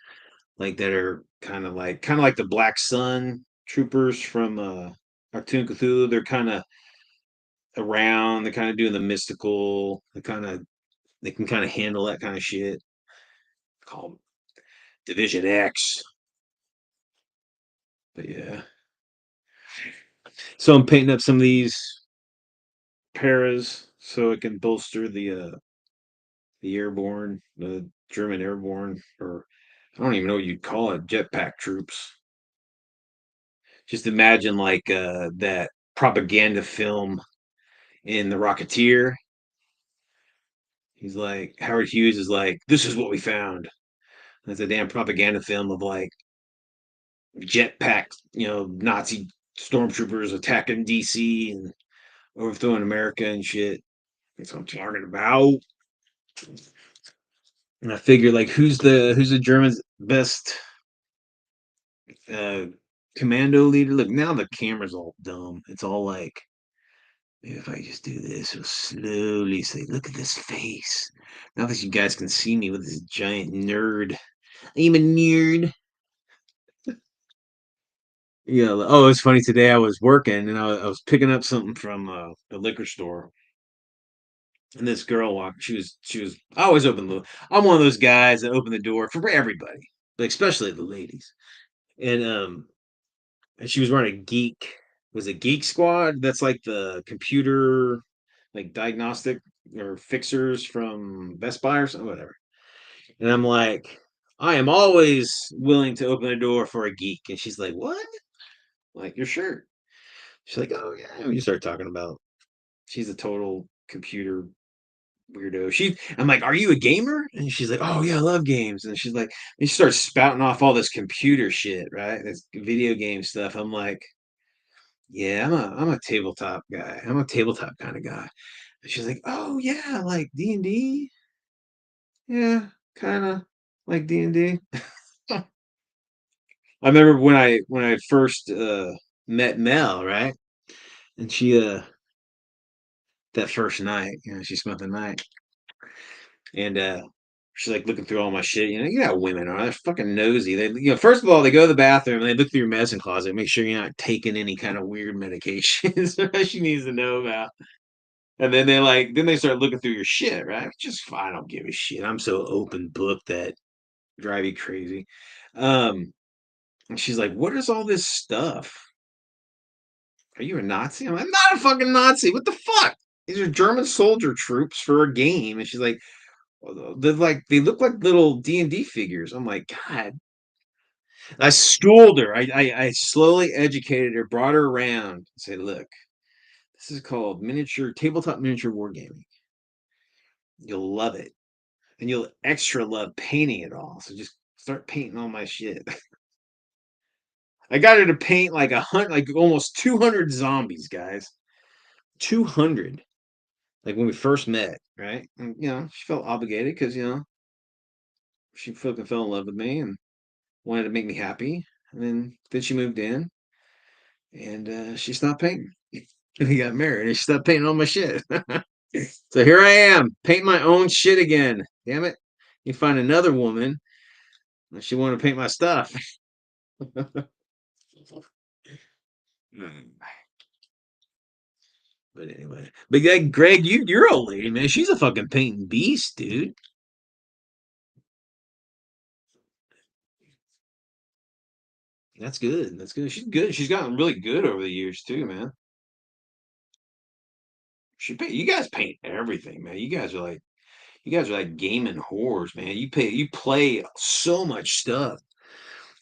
[SPEAKER 1] like that are kind of like the Black Sun troopers from Cartoon Cthulhu. They're kind of around, they're kind of doing the mystical, they can kind of handle that kind of shit. Called Division X. But yeah. So I'm painting up some of these paras so it can bolster the German airborne, or I don't even know what you'd call it, jetpack troops. Just imagine like that propaganda film in The Rocketeer. He's like Howard Hughes is like, this is what we found. That's a damn propaganda film of like jetpack, Nazi stormtroopers attacking DC and overthrowing America and shit. That's what I'm talking about. And I figure like who's the Germans' best uh commando leader? Look, now the camera's all dumb. It's all like, maybe if I just do this, it'll slowly say, look at this face. Now that you guys can see me with this giant nerd. I'm a nerd. Oh, it's funny. Today I was working and I was picking up something from the liquor store, and this girl walked. She was. I always open the. I'm one of those guys that open the door for everybody, but especially the ladies. And she was wearing a geek. Was it Geek Squad? That's like the computer, like diagnostic or fixers from Best Buy or something, whatever. And I'm like, I am always willing to open the door for a geek. And she's like, what? Like your shirt. She's like, oh yeah. And we start talking about. She's a total computer weirdo. I'm like, are you a gamer? And she's like, oh yeah, I love games. And she's like, and she starts spouting off all this computer shit, right? This video game stuff. I'm like, yeah, I'm a tabletop guy. I'm a tabletop kind of guy. And she's like, oh yeah, like D&D. Yeah, kind of like D&D. I remember when I first met Mel, right? And she that first night, she spent the night. And she's like looking through all my shit. You know how women are. They're fucking nosy. They, first of all, they go to the bathroom and they look through your medicine closet, make sure you're not taking any kind of weird medications she needs to know about. And then then they start looking through your shit, right? Just fine. I don't give a shit. I'm so open book that drive you crazy. Um, and she's like, "What is all this stuff? Are you a Nazi?" I'm like, "I'm not a fucking Nazi. What the fuck? These are German soldier troops for a game." And she's like, they look like little D&D figures. I'm like, God. I schooled her. I slowly educated her, brought her around, say, look, this is called tabletop miniature wargaming. You'll love it. And you'll extra love painting it all. So just start painting all my shit. I got her to paint like like almost 200 zombies, guys. 200. Like when we first met, right? And, she felt obligated because, she fucking fell in love with me and wanted to make me happy. And then she moved in and she stopped painting. And we got married and she stopped painting all my shit. So here I am, painting my own shit again. Damn it. You find another woman and she wanted to paint my stuff. Mm. But anyway, but yeah, Greg, you're a lady, man. She's a fucking painting beast, dude. That's good. That's good. She's good. She's gotten really good over the years too, man. You guys paint everything, man. You guys are like gaming whores, man. You play so much stuff.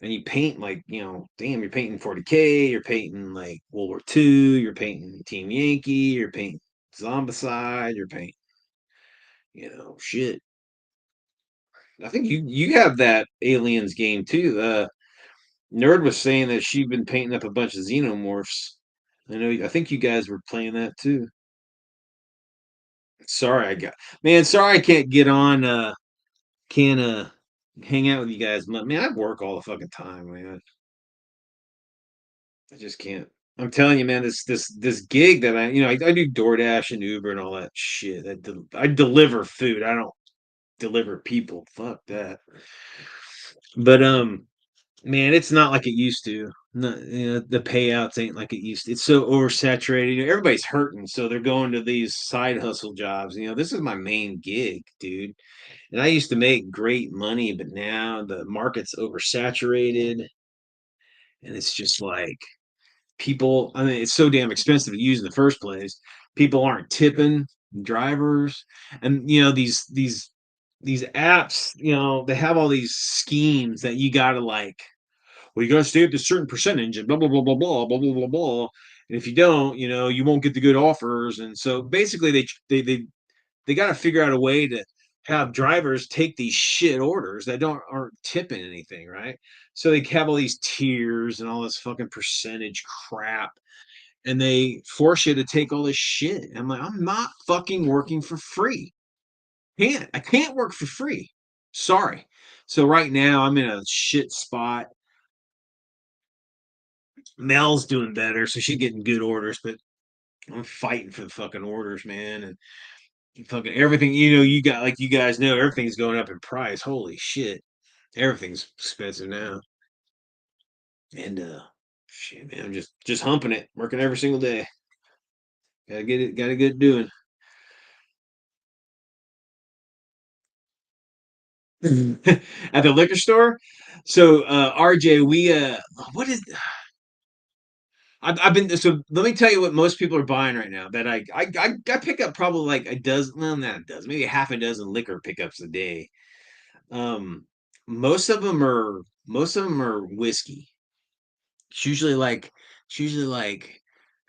[SPEAKER 1] And you paint like, damn, you're painting 40K, you're painting like World War II, you're painting Team Yankee, you're painting Zombicide, you're painting, shit. I think you have that Aliens game too. Nerd was saying that she'd been painting up a bunch of xenomorphs. I think you guys were playing that too. Sorry, sorry I can't get on. Can't hang out with you guys. Man, I work all the fucking time, man. I just can't. I'm telling you, man, this gig that I do DoorDash and Uber and all that shit. I deliver food. I don't deliver people. Fuck that. But man, it's not like it used to. No, the payouts ain't like it used to. It's so oversaturated. Everybody's hurting, so they're going to these side hustle jobs. This is my main gig, dude. And I used to make great money, but now the market's oversaturated, and it's just like people. I mean, it's so damn expensive to use in the first place. people aren't tipping drivers, and these apps, they have all these schemes that you gotta like. Well, you gotta stay at this certain percentage and blah blah blah blah blah blah blah blah blah. And if you don't, you won't get the good offers. And so basically, they got to figure out a way to have drivers take these shit orders that aren't tipping anything, right? So they have all these tiers and all this fucking percentage crap, and they force you to take all this shit. And I'm like, I'm not fucking working for free. I can't work for free. Sorry. So right now I'm in a shit spot. Mel's doing better, so she's getting good orders, but I'm fighting for the fucking orders, man. And fucking everything, you got, like, you guys know, everything's going up in price. Holy shit. Everything's expensive now. And shit, man, I'm just humping it, working every single day. Gotta get it doing. At the liquor store. So RJ, we what is I've been so let me tell you what most people are buying right now that I pick up probably like a dozen, well, not a dozen, maybe half a dozen liquor pickups a day. Um, most of them are whiskey. It's usually like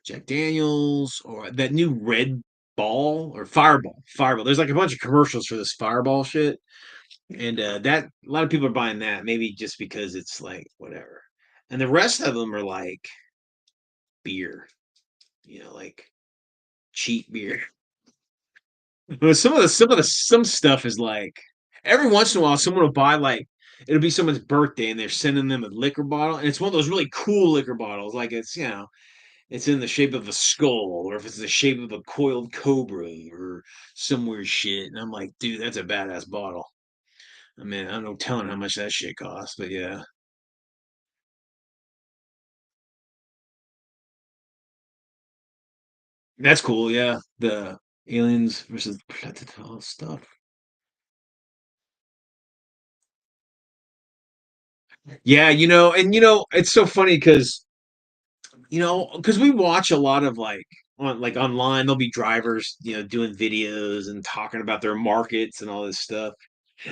[SPEAKER 1] Jack Daniels or that new Red Ball or Fireball. Fireball. There's like a bunch of commercials for this Fireball shit, and that a lot of people are buying that maybe just because it's like whatever, and the rest of them are like beer, like cheap beer. But some stuff is like every once in a while someone will buy like it'll be someone's birthday and they're sending them a liquor bottle and it's one of those really cool liquor bottles like it's in the shape of a skull or if it's the shape of a coiled cobra or some weird shit and I'm like, dude, that's a badass bottle. I mean, I'm no telling how much that shit costs, but yeah, that's cool. Yeah, the aliens versus predator stuff. Yeah, and it's so funny because we watch a lot of like online, there'll be drivers, doing videos and talking about their markets and all this stuff.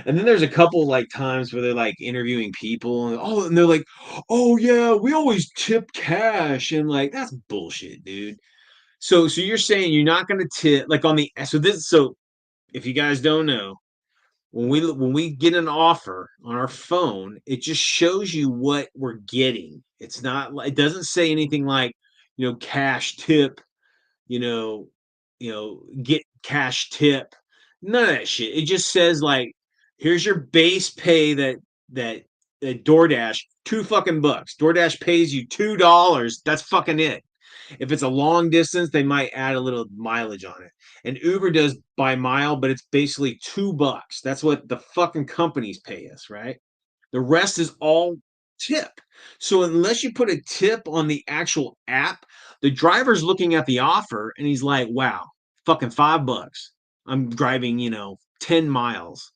[SPEAKER 1] And then there's a couple like times where they're like interviewing people and they're like, "Oh yeah, we always tip cash." And like that's bullshit, dude. So you're saying you're not going to tip like on the so if you guys don't know, when we get an offer on our phone, it just shows you what we're getting. It doesn't say anything like, cash tip, you know, get cash tip. None of that shit. It just says like, here's your base pay that DoorDash, $2 fucking. DoorDash pays you $2. That's fucking it. If it's a long distance, they might add a little mileage on it. And Uber does by mile, but it's basically $2. That's what the fucking companies pay us, right? The rest is all tip. So unless you put a tip on the actual app, the driver's looking at the offer and he's like, wow, fucking $5. I'm driving, 10 miles.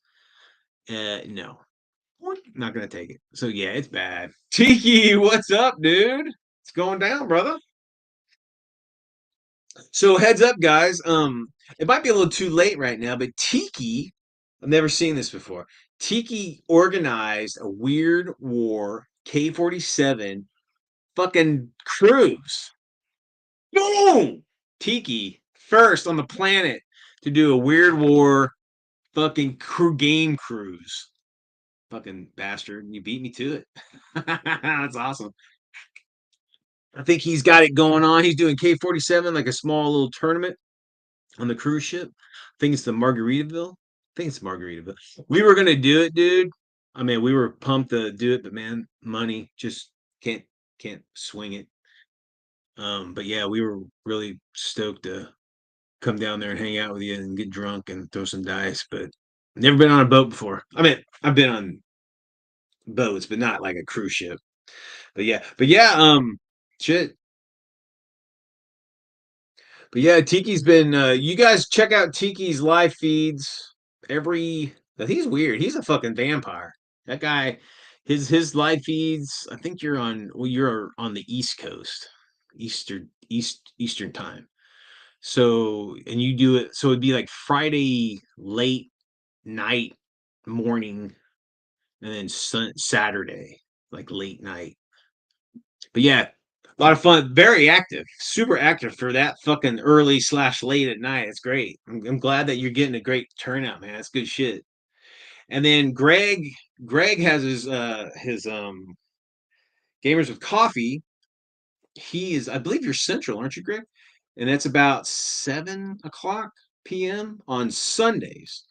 [SPEAKER 1] No, not gonna take it. So yeah, it's bad. Tiki, what's up, dude? It's going down, brother. So heads up, guys. It might be a little too late right now, but Tiki, I've never seen this before. Tiki organized a Weird War K-47 fucking cruise. Boom! Tiki, first on the planet to do a Weird War fucking game cruise. Fucking bastard, you beat me to it. That's awesome. I think he's got it going on. He's doing K-47 like a small little tournament on the cruise ship. I think it's the Margaritaville. I think it's Margaritaville. We were gonna do it, dude. I mean, we were pumped to do it, but man, money just can't can't swing it. But yeah, we were really stoked to come down there and hang out with you and get drunk and throw some dice. But never been on a boat before. I mean, I've been on boats, but not like a cruise ship. But yeah, shit. But yeah, Tiki's been. You guys check out Tiki's live feeds every. He's weird. He's a fucking vampire. That guy, his live feeds. I think you're on. Well, you're on the East Coast, Eastern time.
[SPEAKER 2] So, and you do it, so it'd be like Friday late night, morning, and then Saturday, like late night. But yeah, a lot of fun. Very active, super active for that fucking early slash late at night. It's great. I'm glad that you're getting a great turnout, man. It's good shit. And then Greg has his gamers with coffee. He is, I believe you're central, aren't you, Greg? And that's about 7 o'clock p.m. on Sundays.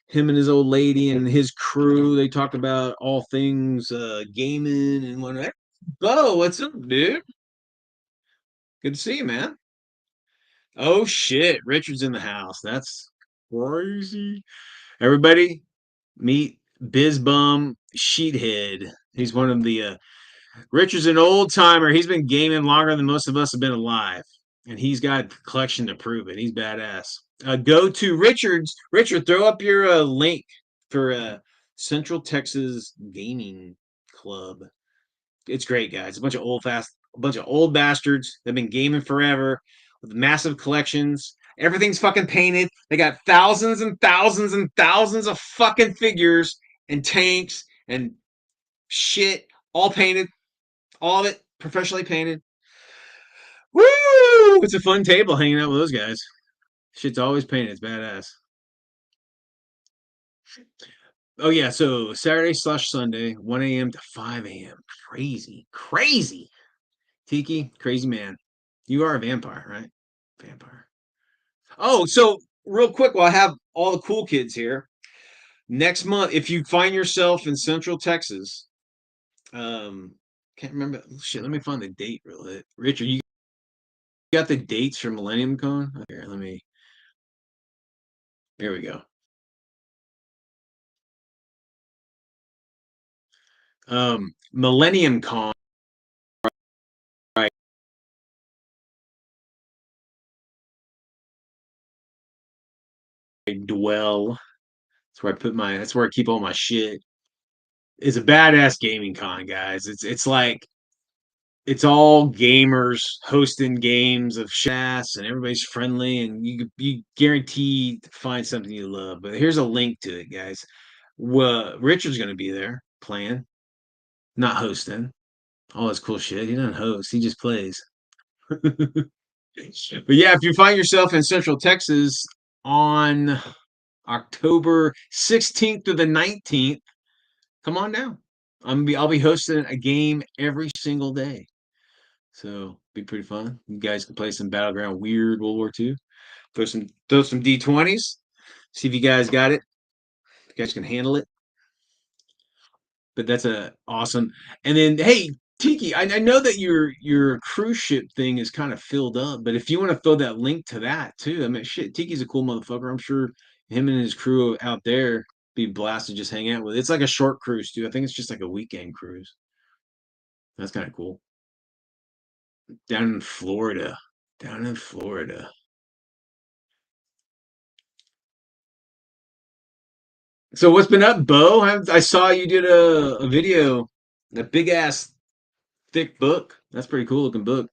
[SPEAKER 2] Him and his old lady and his crew, they talk about all things gaming and whatnot. Bo, what's up, dude? Good to see you, man. Oh shit, Richard's in the house. That's crazy. Everybody, meet Bizbum Sheethead. He's one of the Richard's an old timer. He's been gaming longer than most of us have been alive, and he's got a collection to prove it. He's badass. Go to Richard's. Richard, throw up your link for Central Texas Gaming Club. It's great, guys. A bunch of old bastards. They've been gaming forever with massive collections. Everything's fucking painted. They got thousands and thousands and thousands of fucking figures and tanks and shit, all painted, all of it professionally painted. Woo! It's a fun table hanging out with those guys. Shit's always painted. It's badass. Oh yeah, so Saturday slash Sunday, 1 a.m. to 5 a.m. Crazy, crazy. Tiki, crazy man. You are a vampire, right? Vampire. Oh, so real quick, while I have all the cool kids here, next month, if you find yourself in Central Texas, can't remember. Shit, let me find the date real quick. Richard, you got the dates for Millennium Con? Here, let me. Here we go. Millennium Con, right? Dwell. That's where I put my. That's where I keep all my shit. It's a badass gaming con, guys. It's like it's all gamers hosting games of ass, and everybody's friendly, and you guarantee to find something you love. But here's a link to it, guys. Well, Richard's gonna be there playing, not hosting. All this cool shit. He doesn't host. He just plays. But yeah, if you find yourself in Central Texas on October 16th to the 19th, come on down. I'll be hosting a game every single day. So be pretty fun. You guys can play some Battleground Weird World War II. Throw some D20s. See if you guys got it. If you guys can handle it. But that's a awesome. And then hey, Tiki, I know that your cruise ship thing is kind of filled up, but if you want to throw that link to that too, I mean shit, Tiki's a cool motherfucker. I'm sure him and his crew out there be blasted to just hang out with. It's like a short cruise too. I think it's just like a weekend cruise. That's kind of cool. Down in Florida. Down in Florida. So what's been up, Bo? I saw you did a video, a big ass thick book. That's pretty cool looking book.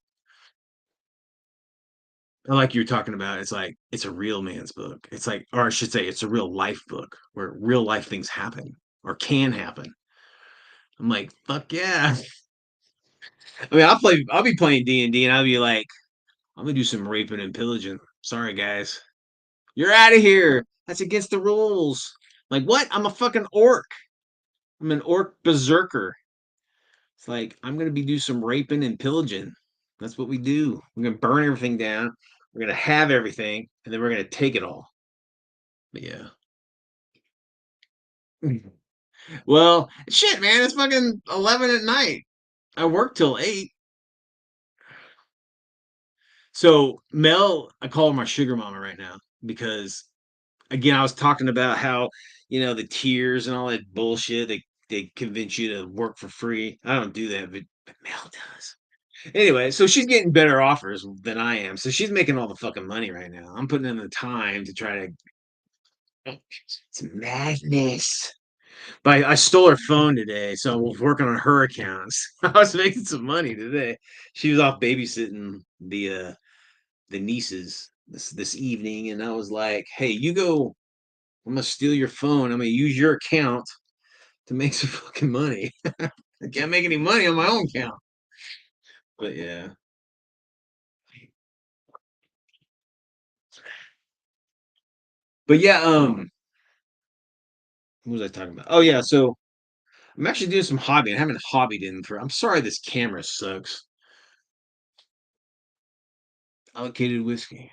[SPEAKER 2] I like you were talking about. It's like it's a real man's book. It's like, or I should say, it's a real life book where real life things happen or can happen. I'm like, fuck yeah. I mean, I'll be playing D&D, and I'll be like, I'm gonna do some raping and pillaging. Sorry, guys, you're out of here. That's against the rules. Like what? I'm a fucking orc. I'm an orc berserker. It's like I'm gonna be do some raping and pillaging. That's what we do. We're gonna burn everything down. We're gonna have everything, and then we're gonna take it all. But yeah. Well, shit, man. It's fucking 11 at night. I work till 8. So Mel, I call her my sugar mama right now because again, I was talking about how the tiers and all that bullshit. They convince you to work for free. I don't do that, but Mel does. Anyway, so she's getting better offers than I am. So she's making all the fucking money right now. I'm putting in the time to try to. It's madness. But I stole her phone today, so I was working on her accounts. I was making some money today. She was off babysitting the nieces. this evening, and I was like, "Hey, you go. I'm gonna steal your phone. I'm gonna use your account to make some fucking money. I can't make any money on my own account." But yeah. But yeah, what was I talking about? Oh yeah, so I'm actually doing some hobbying. I haven't hobbied in for. I'm sorry, this camera sucks. Allocated whiskey.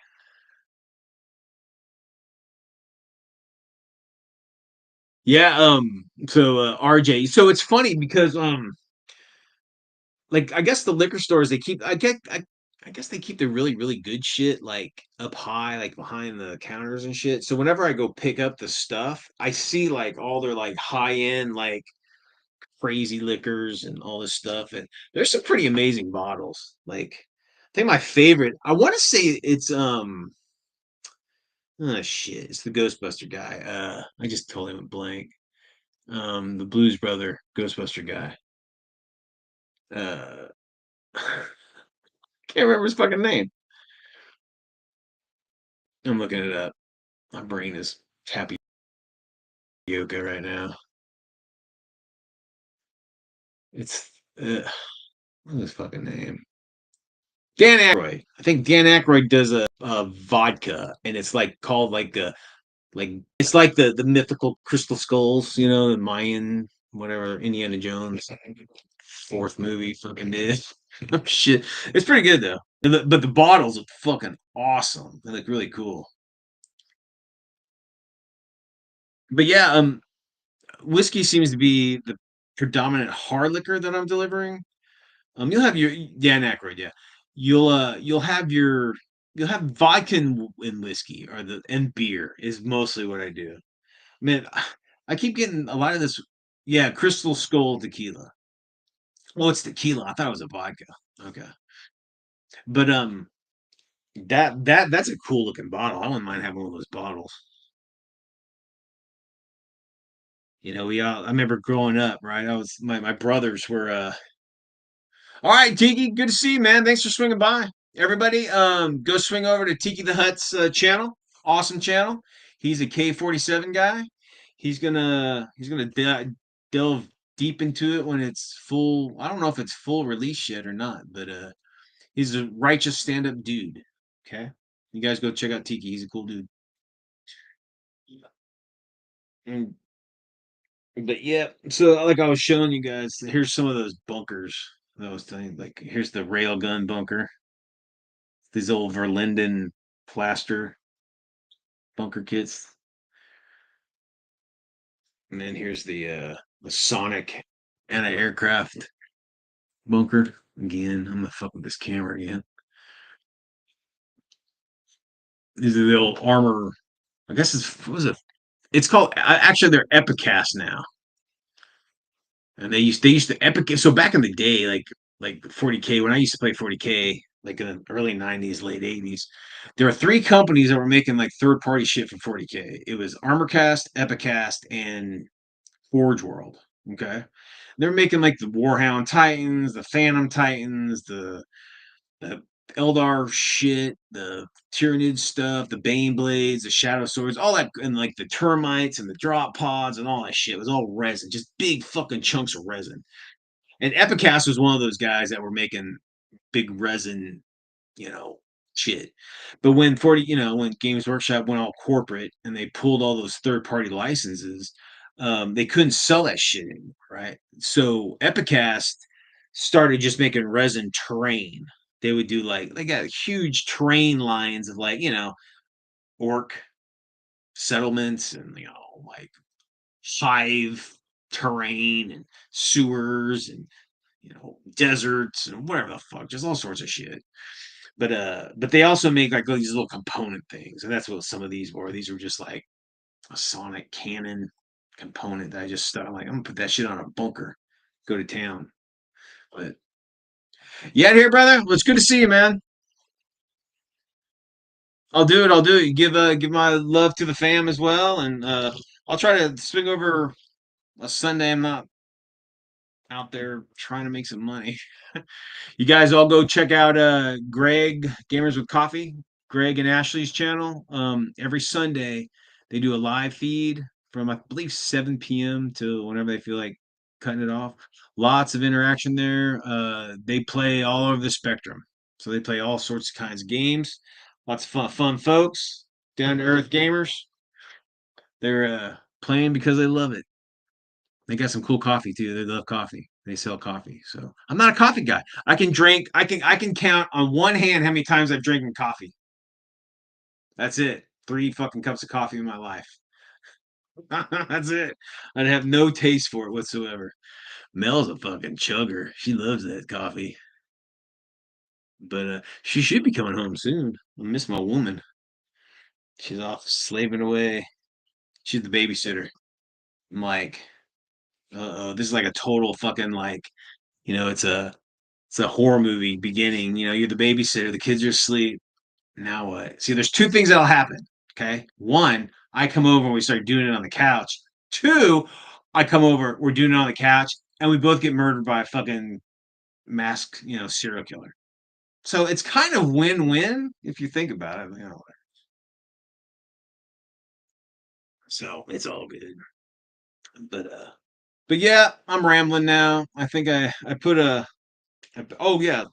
[SPEAKER 2] Yeah, so RJ. So it's funny because like I guess the liquor stores they keep I guess they keep the really, really good shit like up high, like behind the counters and shit. So whenever I go pick up the stuff, I see like all their like high end, like crazy liquors and all this stuff. And there's some pretty amazing bottles. Like I think my favorite, I want to say it's oh shit, it's the Ghostbuster guy. I just told him a blank. The Blues Brother Ghostbuster guy. Uh can't remember his fucking name. I'm looking it up. My brain is happy yoga right now. It's what's his fucking name? Dan Aykroyd. I think Dan Aykroyd does a vodka, and it's like called like it's like the mythical crystal skulls, you know, the Mayan whatever Indiana Jones fourth movie fucking did. Oh, shit, it's pretty good though. But the bottles are fucking awesome. They look really cool. But yeah, whiskey seems to be the predominant hard liquor that I'm delivering. You'll have your Dan Aykroyd, yeah. You'll have your you'll have vodka and whiskey or the and beer is mostly what I do. Man, I keep getting a lot of this. Yeah, Crystal Skull tequila. Well, it's tequila. I thought it was a vodka. Okay, but that's a cool looking bottle. I wouldn't mind having one of those bottles. You know, we all. I remember growing up, right? I was my brothers were all right, Tiki, good to see you, man. Thanks for swinging by. Everybody, go swing over to Tiki the Hut's channel. Awesome channel. He's a K-47 guy. He's gonna delve deep into it when it's full. I don't know if it's full release yet or not, but he's a righteous stand-up dude. Okay, you guys go check out Tiki. He's a cool dude. Mm, But yeah, so like I was showing you guys, here's some of those bunkers. That I was telling you, like here's the railgun bunker. These old Verlinden plaster bunker kits. And then here's the Sonic anti-aircraft bunker. Again, I'm gonna fuck with this camera again. These are the old armor. I guess it's what was it? It's called actually they're Epicast now. And they used to Epic so back in the day, like 40K, when I used to play 40K, like in the early 90s, late 80s, there were three companies that were making like third party shit for 40K. It was Armorcast, Epicast, and Forge World. Okay. They're making like the Warhound Titans, the Phantom Titans, the Eldar shit, the Tyrannid stuff, the Bane Blades, the Shadow Swords, all that, and like the termites and the drop pods and all that shit. It was all resin, just big fucking chunks of resin. And Epicast was one of those guys that were making big resin, you know, shit. But when 40, when Games Workshop went all corporate and they pulled all those third party licenses, they couldn't sell that shit anymore, right? So Epicast started just making resin terrain. They would do like they got huge terrain lines of like, orc settlements and like hive terrain and sewers and deserts and whatever the fuck, just all sorts of shit. But they also make like these little component things, and that's what some of these were. These were just like a sonic cannon component that I just stuck. I'm like, I'm gonna put that shit on a bunker, go to town. But yeah, here, brother. Well, it's good to see you, man. I'll do it. I'll do it. Give my love to the fam as well, and I'll try to swing over a Sunday. I'm not out there trying to make some money. You guys all go check out Greg Gamers with Coffee Greg and Ashley's channel. Every Sunday they do a live feed from I believe 7 p.m. to whenever they feel like cutting it off. Lots of interaction there. They play all over the spectrum, so they play all sorts of kinds of games. Lots of fun folks, down to earth gamers. They're playing because they love it. They got some cool coffee too. They love coffee. They sell coffee. So I'm not a coffee guy. I can drink. I can count on one hand how many times I've drinking coffee. That's it. 3 fucking cups of coffee in my life. That's it. I'd have no taste for it whatsoever. Mel's a fucking chugger. She loves that coffee. But she should be coming home soon. I miss my woman. She's off slaving away. She's the babysitter. I'm like, this is like a total fucking like, it's a horror movie beginning. You're the babysitter, the kids are asleep. Now what? See, there's two things that'll happen. Okay. One, I come over and we start doing it on the couch. Two, I come over, we're doing it on the couch, and we both get murdered by a fucking masked, serial killer. So it's kind of win-win if you think about it. So it's all good. But yeah, I'm rambling now. I think I put oh yeah,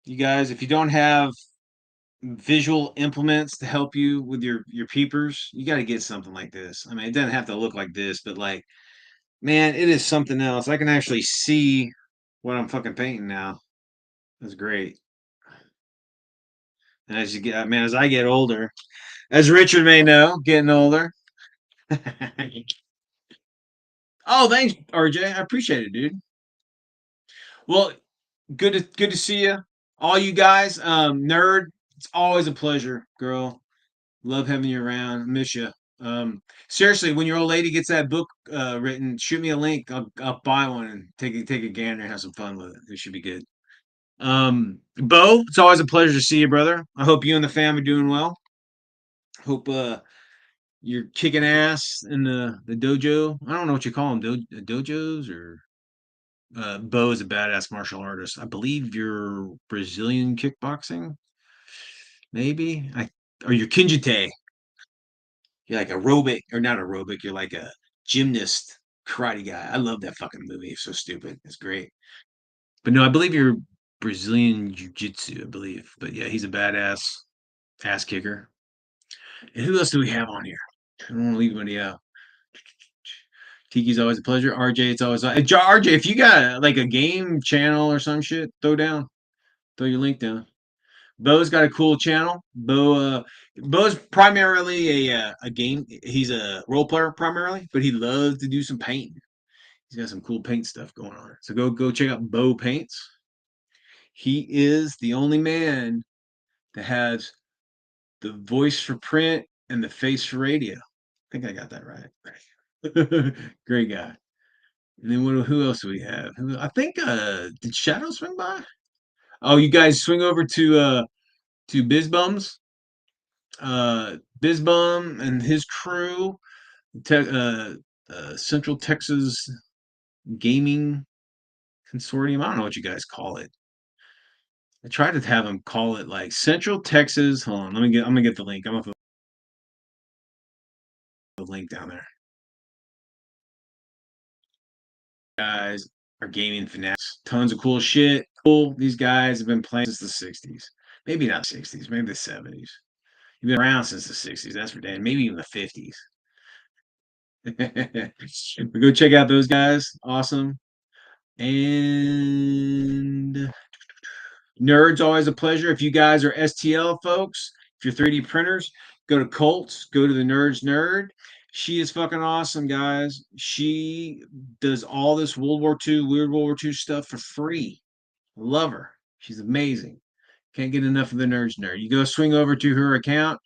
[SPEAKER 2] you guys, if you don't have visual implements to help you with your peepers, you got to get something like this. I mean, it doesn't have to look like this, but like, man, it is something else. I can actually see what I'm fucking painting now. That's great. And as you get, man, as I get older, as Richard may know, getting older. Oh, thanks, RJ. I appreciate it, dude. Well, good to see you, all you guys. Nerd, it's always a pleasure, girl. Love having you around. Miss you. Seriously, when your old lady gets that book written, shoot me a link. I'll buy one and take a gander and have some fun with it. It should be good. Bo, it's always a pleasure to see you, brother. I hope you and the fam are doing well. Hope you're kicking ass in the dojo. I don't know what you call them, dojos or. Bo is a badass martial artist. I believe you're Brazilian kickboxing, maybe. Or you're Kinjite. You're like aerobic, or not aerobic. You're like a gymnast karate guy. I love that fucking movie. It's so stupid. It's great. But no, I believe you're Brazilian jiu-jitsu, I believe. But yeah, he's a badass ass kicker. And who else do we have on here? I don't want to leave anybody out. Tiki's always a pleasure. RJ, it's always RJ. If you got like a game channel or some shit, throw your link down. Bo's got a cool channel. Bo's primarily a game. He's a role player primarily, but he loves to do some painting. He's got some cool paint stuff going on. So go check out Bo Paints. He is the only man that has the voice for print and the face for radio. I think I got that right. Great guy. And then who else do we have? I think did Shadow swing by? Oh, you guys swing over to Bizbum and his crew, Central Texas Gaming Consortium. I don't know what you guys call it. I tried to have them call it like Central Texas. Hold on, I'm gonna get the link. I'm gonna put the link down there. Guys are gaming fanatics. Tons of cool shit. Cool. These guys have been playing since the 60s. Maybe not 60s, maybe the 70s. You've been around since the 60s, that's for damn. Maybe even the 50s. Go check out those guys. Awesome. And nerds, always a pleasure. If you guys are STL folks, if you're 3D printers, go to Colts, go to the Nerds Nerd. She is fucking awesome, guys. She does all this World War II, weird World War II stuff for free. Love her. She's amazing. Can't get enough of the Nerds Nerd. You go swing over to her account,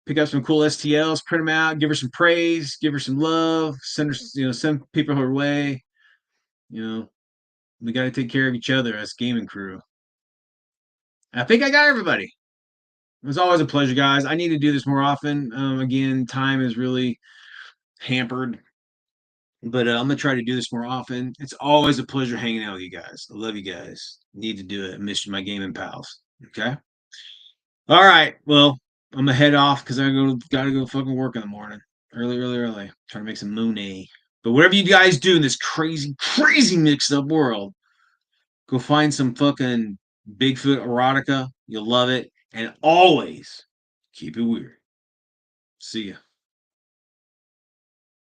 [SPEAKER 2] pick up some cool STLs, print them out, give her some praise, give her some love, send her, send people her way. You know, we got to take care of each other as gaming crew. I think I got everybody. It was always a pleasure, guys. I need to do this more often. Again, time is really hampered, but I'm gonna try to do this more often. It's always a pleasure hanging out with you guys. I love you guys. Need to do it. I miss my gaming pals. Okay. All right. Well, I'm gonna head off because gotta go fucking work in the morning. Early. Trying to make some money. But whatever you guys do in this crazy mixed up world, go find some fucking Bigfoot erotica. You'll love it. And always keep it weird. See ya.